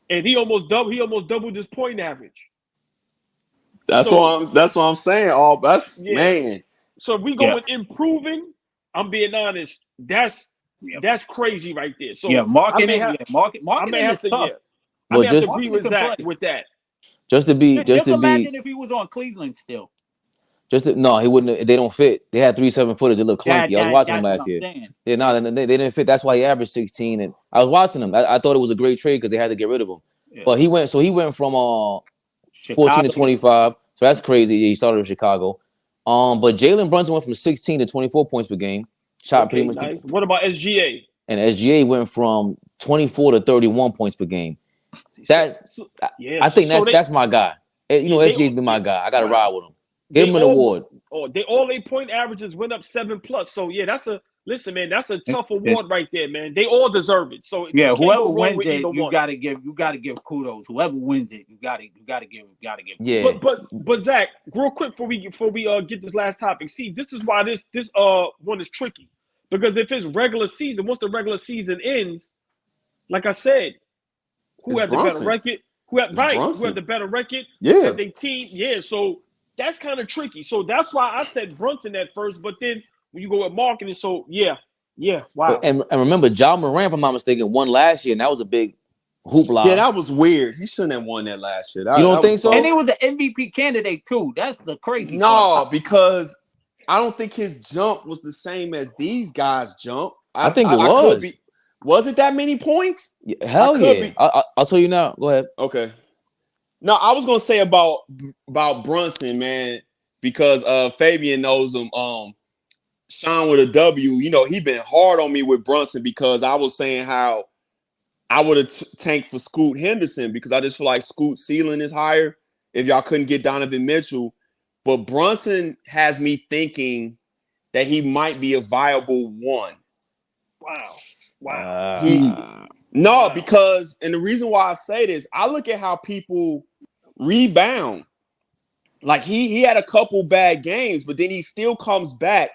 and he almost doubled his point average. That's what I'm saying. Man. So if we go with improving, I'm being honest. That's crazy right there. So marketing I may have to tough. I may have to agree with Zach with that. Just imagine if he was on Cleveland still. No, he wouldn't. They don't fit. They had 3 7-footers. It looked clunky. I was watching them last year. Yeah, no, they didn't fit. That's why he averaged 16. And I was watching him. I thought it was a great trade because they had to get rid of him. Yeah. But he went from 14 to 25. So that's crazy. He started with Chicago. But Jalen Brunson went from 16 to 24 points per game. Shot pretty much. Nice. What about SGA? And SGA went from 24 to 31 points per game. I think that's my guy. SGA's been my guy. I got to ride with him. Give him an award. All their point averages went up 7+. So yeah, that's a tough award right there, man. They all deserve it. So yeah, whoever wins it, you gotta give kudos. Whoever wins it, you gotta give. Yeah. But Zach, real quick before we get this last topic. See, this is why this one is tricky, because if it's regular season, once the regular season ends, like I said, who had the better record? Who had the better record? Yeah, they team. Yeah, so. That's kind of tricky. So that's why I said Brunson at first, but then when you go with marketing, so yeah, wow. And remember, Ja Morant, if I'm not mistaken, won last year, and that was a big hoopla. Yeah, that was weird. He shouldn't have won that last year. You don't think so? And he was an MVP candidate too. That's the crazy part. Because I don't think his jump was the same as these guys' jump. I think it was. Was it that many points? Yeah, hell yeah. I'll tell you now. Go ahead. Okay. No, I was gonna say about Brunson, man, because Fabian knows him. Sean with a W, he been hard on me with Brunson because I was saying how I would have tanked for Scoot Henderson because I just feel like Scoot's ceiling is higher if y'all couldn't get Donovan Mitchell. But Brunson has me thinking that he might be a viable one. Wow. Because, and the reason why I say this, I look at how people rebound. Like he had a couple bad games, but then he still comes back.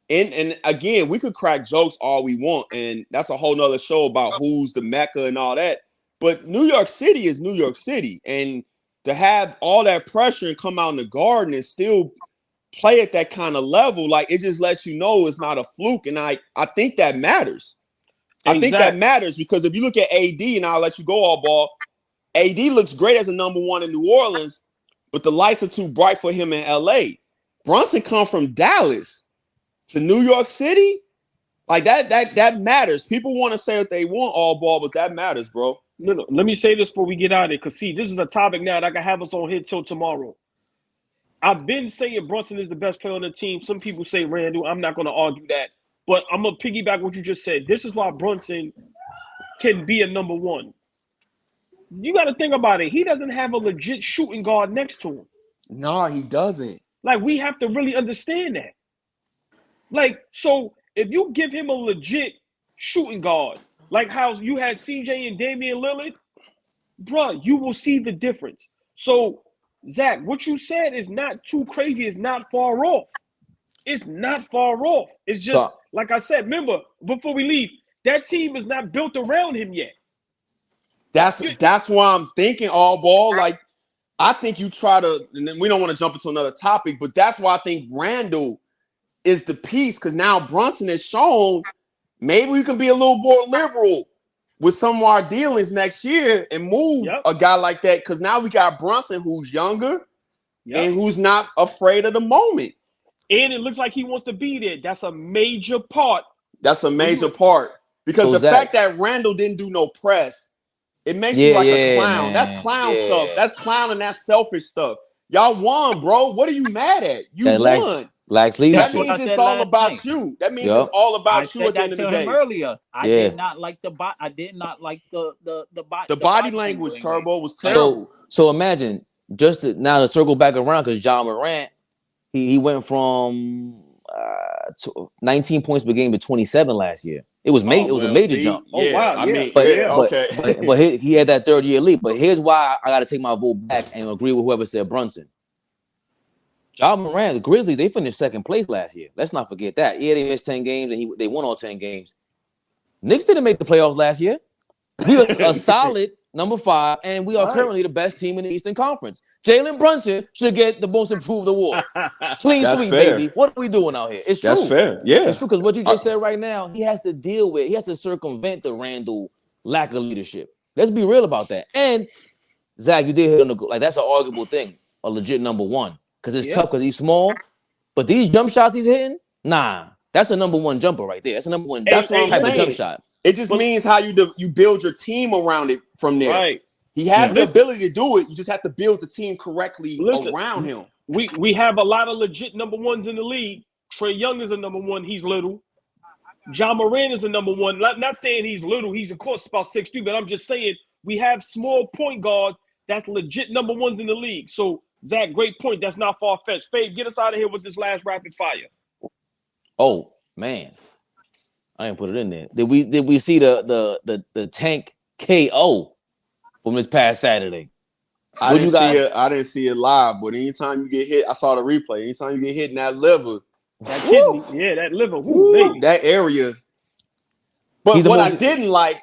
And again, we could crack jokes all we want, and that's a whole nother show about who's the Mecca and all that. But New York City is New York City, and to have all that pressure and come out in the Garden and still play at that kind of level, like it just lets you know it's not a fluke. And I think that matters. I think that matters because if you look at AD, and I'll let you go all ball, AD looks great as a number one in New Orleans, but the lights are too bright for him in LA. Brunson come from Dallas to New York City. Like that matters. People want to say what they want all ball, but that matters, bro. No. Let me say this before we get out of it, because see, this is a topic now that can have us on here till tomorrow. I've been saying Brunson is the best player on the team. Some people say Randall. I'm not going to argue that. But I'm going to piggyback what you just said. This is why Brunson can be a number one. You got to think about it. He doesn't have a legit shooting guard next to him. No, he doesn't. Like, we have to really understand that. Like, so if you give him a legit shooting guard, like how you had CJ and Damian Lillard, bruh, you will see the difference. So, Zach, what you said is not too crazy. It's not far off. It's not far off. It's just, like I said, remember, before we leave, that team is not built around him yet. That's why I'm thinking all ball. Like, I think you try to, and then we don't want to jump into another topic, but that's why I think Randall is the piece, because now Brunson has shown maybe we can be a little more liberal with some of our dealings next year and move a guy like that, because now we got Brunson who's younger and who's not afraid of the moment. And it looks like he wants to be there. That's a major part That's a major part because So the Zach, fact that Randall didn't do no press, it makes you like a clown. man. That's clown stuff. Yeah. That's clown and that's selfish stuff. Y'all won, bro. What are you mad at? You That won. lacks That leadership. means I it's said all last about night. you. That means Yup. it's all I about you said at the end that of to the him day. earlier. I Yeah. did not like the bot. I did not like the body language, Turbo, was So terrible. so imagine just now to circle back around because John Morant, he went from 19 points per game to 27 last year. It was it was a major jump. Oh, wow, I yeah. mean, But yeah, but okay. but he had that third year leap. But here's why I got to take my vote back and agree with whoever said Brunson. John Morant, the Grizzlies, they finished second place last year. Let's not forget that. Yeah, they missed 10 games and they won all 10 games. Knicks didn't make the playoffs last year. We are a solid number 5, and we are currently the best team in the Eastern Conference. Jalen Brunson should get the most improved award. Clean That's sweep, fair. baby. What are we doing out here? It's true. That's fair. Yeah. It's true because what you just said right now, he has to circumvent the Randall lack of leadership. Let's be real about that. And Zach, you did hit on the that's an arguable thing, a legit number 1. Because it's tough because he's small. But these jump shots he's hitting, nah. That's a number 1 jumper right there. That's a number 1 That's what I'm type of saying. jump shot. It just means how you build your team around it from there. Right. He has the ability to do it. You just have to build the team correctly around him. We have a lot of legit number 1s in the league. Trae Young is a number 1. He's little. John Morant is a number 1. Not saying he's little. He's of course about 6'3", but I'm just saying we have small point guards that's legit number 1s in the league. So Zach, great point. That's not far fetched. Fabe, get us out of here with this last rapid fire. Oh man, I didn't put it in there. Did we see the tank KO from this past Saturday? I didn't see it live, but anytime you get hit, I saw the replay. Anytime you get hit in that liver, that kidney, yeah, that liver, baby. that area. But what I didn't like,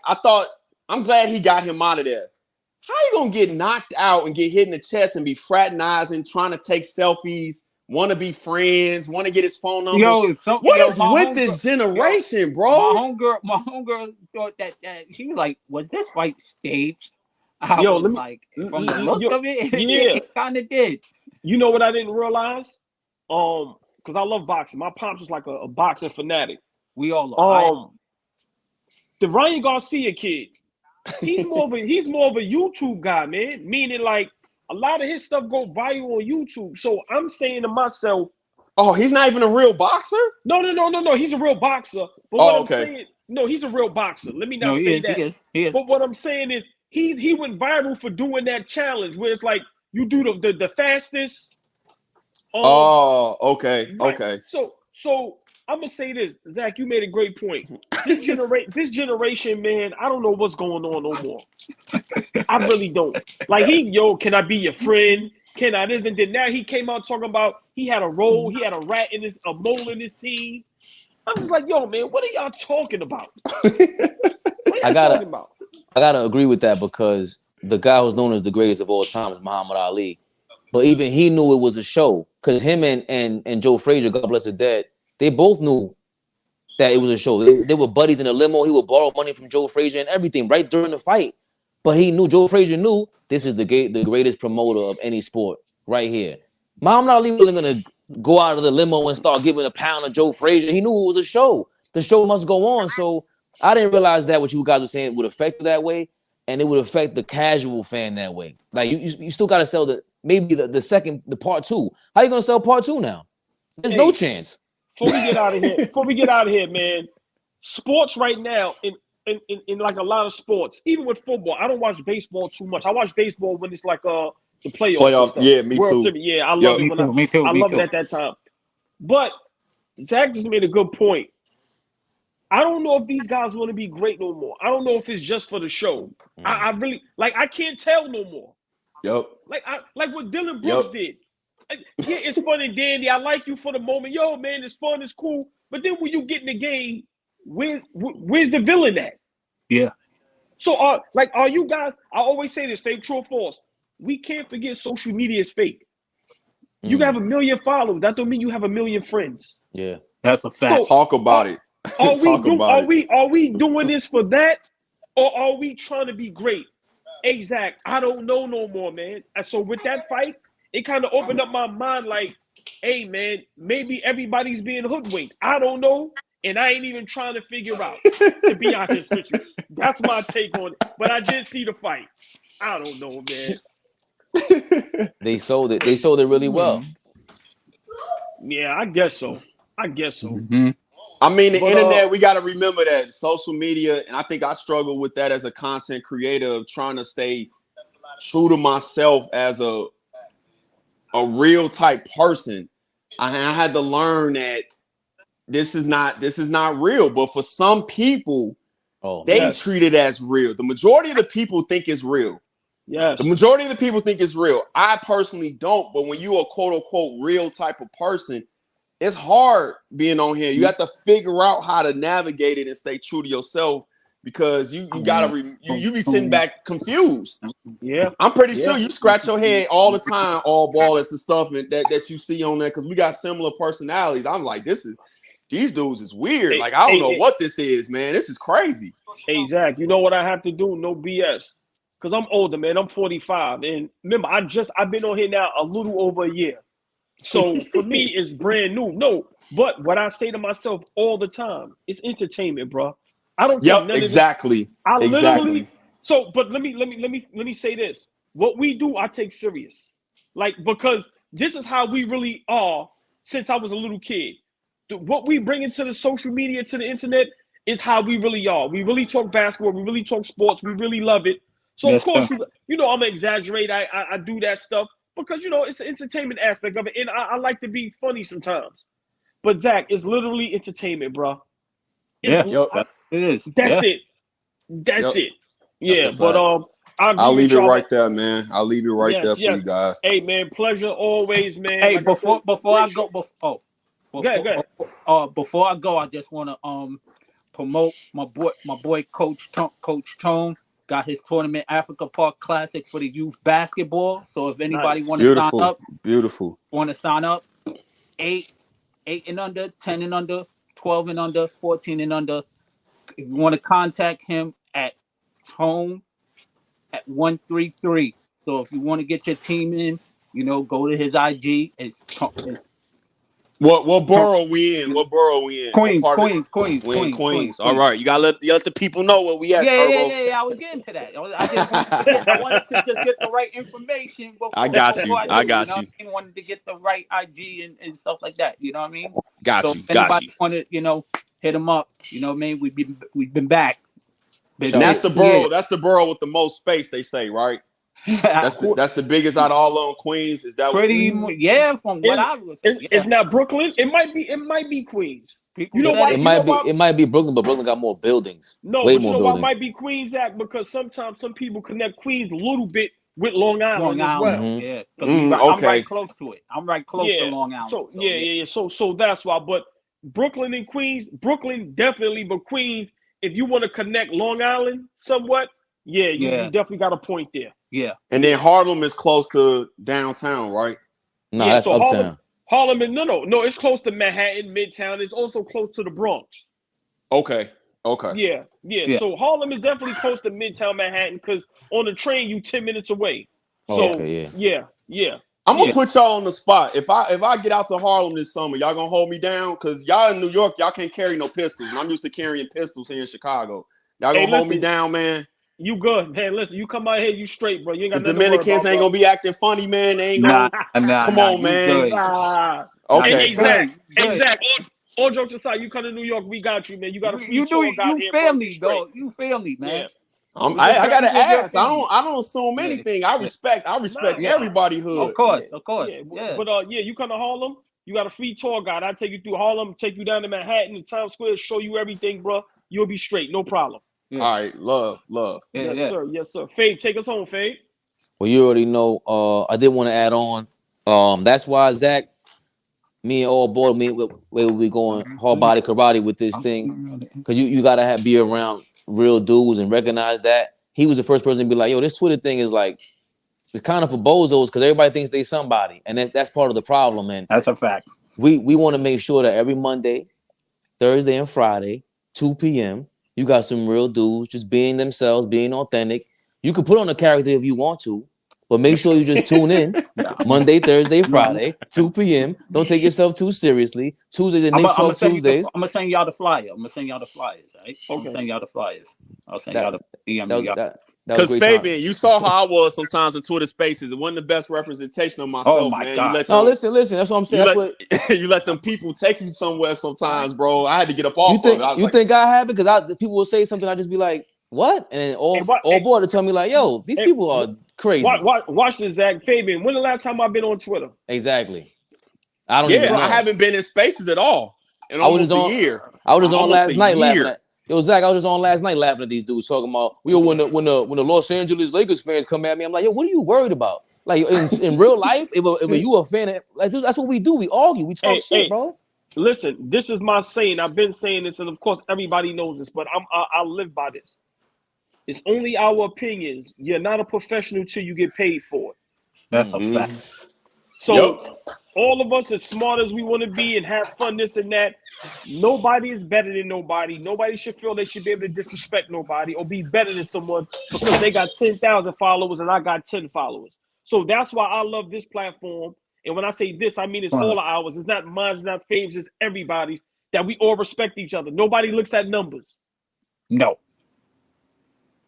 I'm glad he got him out of there. How you gonna get knocked out and get hit in the chest and be fraternizing, trying to take selfies, want to be friends, want to get his phone number? What is with this generation, bro? My homegirl thought that she was like, "Was this fight staged?" I was like, from the looks of it, it kind of did. You know what I didn't realize? Because I love boxing. My pops was like a boxing fanatic. We all are. The Ryan Garcia kid. He's more of a YouTube guy, man. Meaning, like, a lot of his stuff go viral on YouTube. So I'm saying to myself, oh, he's not even a real boxer? No. He's a real boxer. But I'm saying, no, he's a real boxer. Let me not say that. He is. But what I'm saying is, he went viral for doing that challenge where it's like you do the fastest. Okay. So I'm gonna say this, Zach. You made a great point. This generation, man, I don't know what's going on no more. I really don't. Like can I be your friend? Can I this and then now he came out talking about he had a role, he had a mole in his team. I'm just like, yo, man, what are y'all talking about? I gotta agree with that because the guy who's known as the greatest of all time is Muhammad Ali. But even he knew it was a show because him and Joe Frazier, God bless the dead, they both knew that it was a show. They were buddies in a limo. He would borrow money from Joe Frazier and everything right during the fight. But Joe Frazier knew this is the greatest promoter of any sport right here. Muhammad Ali wasn't going to go out of the limo and start giving a pound to Joe Frazier. He knew it was a show. The show must go on. So I didn't realize that what you guys were saying would affect it that way, and it would affect the casual fan that way. Like you still got to sell the part 2. How you going to sell part 2 now? There's no chance. Before we get out of here, man. Sports right now in like a lot of sports, even with football. I don't watch baseball too much. I watch baseball when it's like the playoffs. Yeah, me World too. Series. Yeah, I love it me too. I love it at that time. But Zach just made a good point. I don't know if these guys want to be great no more. I don't know if it's just for the show. I really I can't tell no more. Yep. Like what Dylan Brooks did. Yeah, it's fun and dandy. I like you for the moment. Yo, man, it's fun, it's cool. But then when you get in the game, where's the villain at? Yeah. So are you guys? I always say this, fake, true or false. We can't forget social media is fake. You can have 1 million followers. That don't mean you have 1 million friends. Yeah, that's a fact. So, talk about it. Are we doing this for that, or are we trying to be great? Exact. I don't know no more, man. And so with that fight, it kind of opened up my mind. Like, hey, man, maybe everybody's being hoodwinked. I don't know. and I ain't even trying to figure out, to be honest with you. That's my take on it. But I did see the fight. I don't know, man. They sold it. They sold it really well. Yeah, I guess so. Mm-hmm. I mean, the But, internet, we got to remember that social media, and I think I struggle with that as a content creator, of trying to stay true to myself as a real type person. I had to learn that this is not real, but for some people, they treat it as real. The majority of the people think it's real. Yes. The majority of the people think it's real. I personally don't, but when you're a quote unquote real type of person, it's hard being on here. You have to figure out how to navigate it and stay true to yourself, because you gotta you be sitting back confused. Yeah, I'm pretty sure you scratch your head all the time, all ballers and stuff that you see on there, because we got similar personalities. I'm like, these dudes is weird. Like, I don't know what this is, man. This is crazy. Hey, Zach, you know what I have to do? No BS. Because I'm older, man. I'm 45. And remember, I've been on here now a little over a year. So for me, it's brand new. No, but what I say to myself all the time, it's entertainment, bro. I don't take none exactly. of this. I literally. Exactly. So, but let me say this. What we do, I take serious. Like, because this is how we really are since I was a little kid. What we bring into the social media, to the internet, is how we really are. We really talk basketball. We really talk sports. We really love it. So, of course, you know, I'm going to exaggerate. I do that stuff because, you know, it's an entertainment aspect of it. And I like to be funny sometimes. But, Zach, it's literally entertainment, bro. It is. That's it. That's it. Yeah, but I'll leave it right there, man. I'll leave it right there for you guys. Hey, man, pleasure always, man. Hey, like before I go, go ahead. Before I go, I just want to promote my boy Coach Tone. Got his tournament Africa Park Classic for the youth basketball. So if anybody want to sign up, want to sign up, 8 and under, 10 and under, 12 and under, 14 and under. If you want to contact him at Tone at 133. So if you want to get your team in, you know, go to his IG. It's What borough we in? What borough we in? Queens. All right, you gotta let the people know where we at. Turbo. Yeah. I was getting to that. I wanted to just get the right information. I got you. I wanted to get the right IG and stuff like that. You know what I mean? Got you. If anybody wanted, you know, hit them up. You know what I mean? We've been back. And that's the borough. Yeah. That's the borough with the most space, they say, right? That's the biggest out of all on Queens. Is that pretty? Yeah, from what I was. It's not Brooklyn. It might be Queens. You know why? It might be Brooklyn, but Brooklyn got more buildings. No, way but more you know buildings. why it might be Queens, Zach? Because sometimes some people connect Queens a little bit with Long Island as well. Yeah, I'm right close to it. I'm right close to Long Island. So that's why. But Brooklyn and Queens, Brooklyn definitely, but Queens, if you want to connect Long Island somewhat, you definitely got a point there. Yeah. And then Harlem is close to downtown, right? No, that's so uptown. Harlem is no, it's close to Manhattan, Midtown. It's also close to the Bronx. Okay. Yeah. So Harlem is definitely close to Midtown Manhattan, because on the train you 10 minutes away. So yeah. I'm gonna put y'all on the spot. If I get out to Harlem this summer, y'all gonna hold me down? Because y'all in New York, y'all can't carry no pistols, and I'm used to carrying pistols here in Chicago. Y'all gonna hold me down, man? You good, man. Listen, you come out here, you straight, bro. You ain't got the Dominicans ain't gonna be acting funny, man. They ain't gonna. Come on, man. Okay. Exactly. All jokes aside, you come to New York, we got you, man. You got a free tour guide here, family, dog. You family, man. Yeah. I gotta ask. I don't assume anything. I respect everybody hood. Of course. Yeah. But you come to Harlem, you got a free tour guide. I take you through Harlem, take you down to Manhattan and Times Square, show you everything, bro. You'll be straight, no problem. Yeah. All right, love. Yes, sir. Fave, take us home, Fave. Well, you already know. I did want to add on. That's why Zach, me and AllBall, where we going hard body karate with this thing, because you gotta be around real dudes and recognize that. He was the first person to be like, yo, this Twitter thing is like, it's kind of for bozos, because everybody thinks they somebody, and that's part of the problem. And that's a fact. We want to make sure that every Monday, Thursday, and Friday, 2 p.m. you got some real dudes just being themselves, being authentic. You can put on a character if you want to, But make sure you just tune in Monday, Thursday, Friday, 2 p.m. Don't take yourself too seriously. Tuesdays and Nick Talk Tuesdays. I'm gonna send y'all the flyer. I'm gonna send y'all the flyers. Right? Okay. I'm gonna send y'all the flyers. I'll send y'all the DM. Because Fabian, you saw how I was sometimes in Twitter Spaces. It wasn't the best representation of myself, oh my man. God. Listen. That's what I'm saying. You let them people take you somewhere sometimes, bro. I had to get up off of it. You think I have it? Because people will say something, I just be like, what? And then all boy to tell me like, yo, these people are crazy. Watch this, Zach. Fabian, when the last time I've been on Twitter? Exactly. I don't even know. I haven't been in Spaces at all in almost a year. I was on last night laughing at. Yo, Zach, I was just on last night laughing at these dudes talking about when the Los Angeles Lakers fans come at me, I'm like, yo, what are you worried about? Like in real life, if you a fan, that's what we do. We argue, we talk shit, bro. Listen, this is my saying. I've been saying this, and of course everybody knows this, but I live by this. It's only our opinions. You're not a professional till you get paid for it. That's a fact. So all of us, as smart as we want to be and have fun, this and that, nobody is better than nobody. Nobody should feel they should be able to disrespect nobody or be better than someone because they got 10,000 followers and I got 10 followers. So that's why I love this platform. And when I say this, I mean it's all of ours. It's not mine, it's not Fave's, it's everybody's, that we all respect each other. Nobody looks at numbers. No.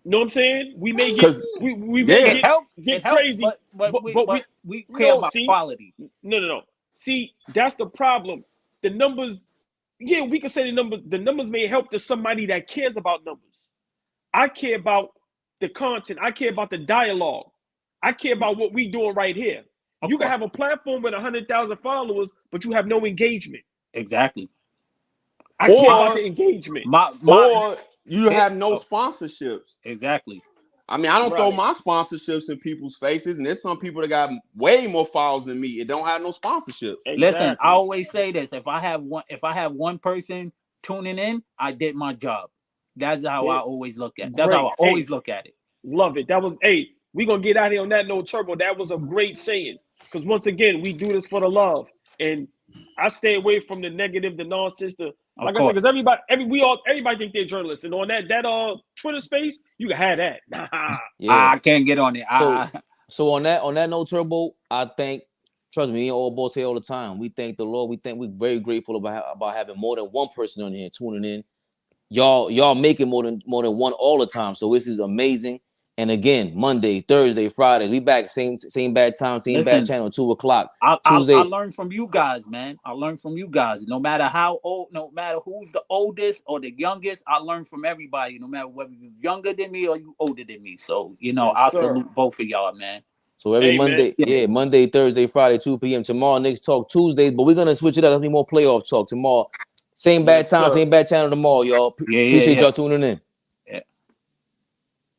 You know what I'm saying? We may get it helps crazy, but we care about quality. No. See, that's the problem. The numbers, we can say the numbers may help to somebody that cares about numbers. I care about the content. I care about the dialogue. I care about what we doing right here. You can have a platform with 100,000 followers, but you have no engagement. Exactly. I care about the engagement. Or you have no sponsorships. Exactly. I mean, I don't throw my sponsorships in people's faces, and there's some people that got way more followers than me. It don't have no sponsorships. Exactly. Listen, I always say this: if I have one person tuning in, I did my job. That's how I always look at it. That's how I always look at it. Love it. That was we're gonna get out here on that note, Turbo. That was a great saying. Because once again, we do this for the love. And I stay away from the negative, the nonsense, like I said, because everybody think they're journalists. And on that Twitter space, you can have that. I can't get on it. So on that note, Turbo, I think, trust me, AllBall say all the time, we thank the Lord. We're very grateful about having more than one person on here tuning in. Y'all making more than one all the time. So this is amazing. And again, Monday, Thursday, Fridays, we back same bad time, bad channel, 2 o'clock. Tuesday. I learned from you guys, man. I learned from you guys. No matter how old, no matter who's the oldest or the youngest, I learned from everybody. No matter whether you're younger than me or you older than me. So I salute both of y'all, man. So every Monday, Monday, Thursday, Friday, 2 p.m. Tomorrow, Knicks Talk Tuesdays, but we're gonna switch it up. There'll be more playoff talk tomorrow. Same bad time, same bad channel tomorrow, y'all. Appreciate y'all tuning in.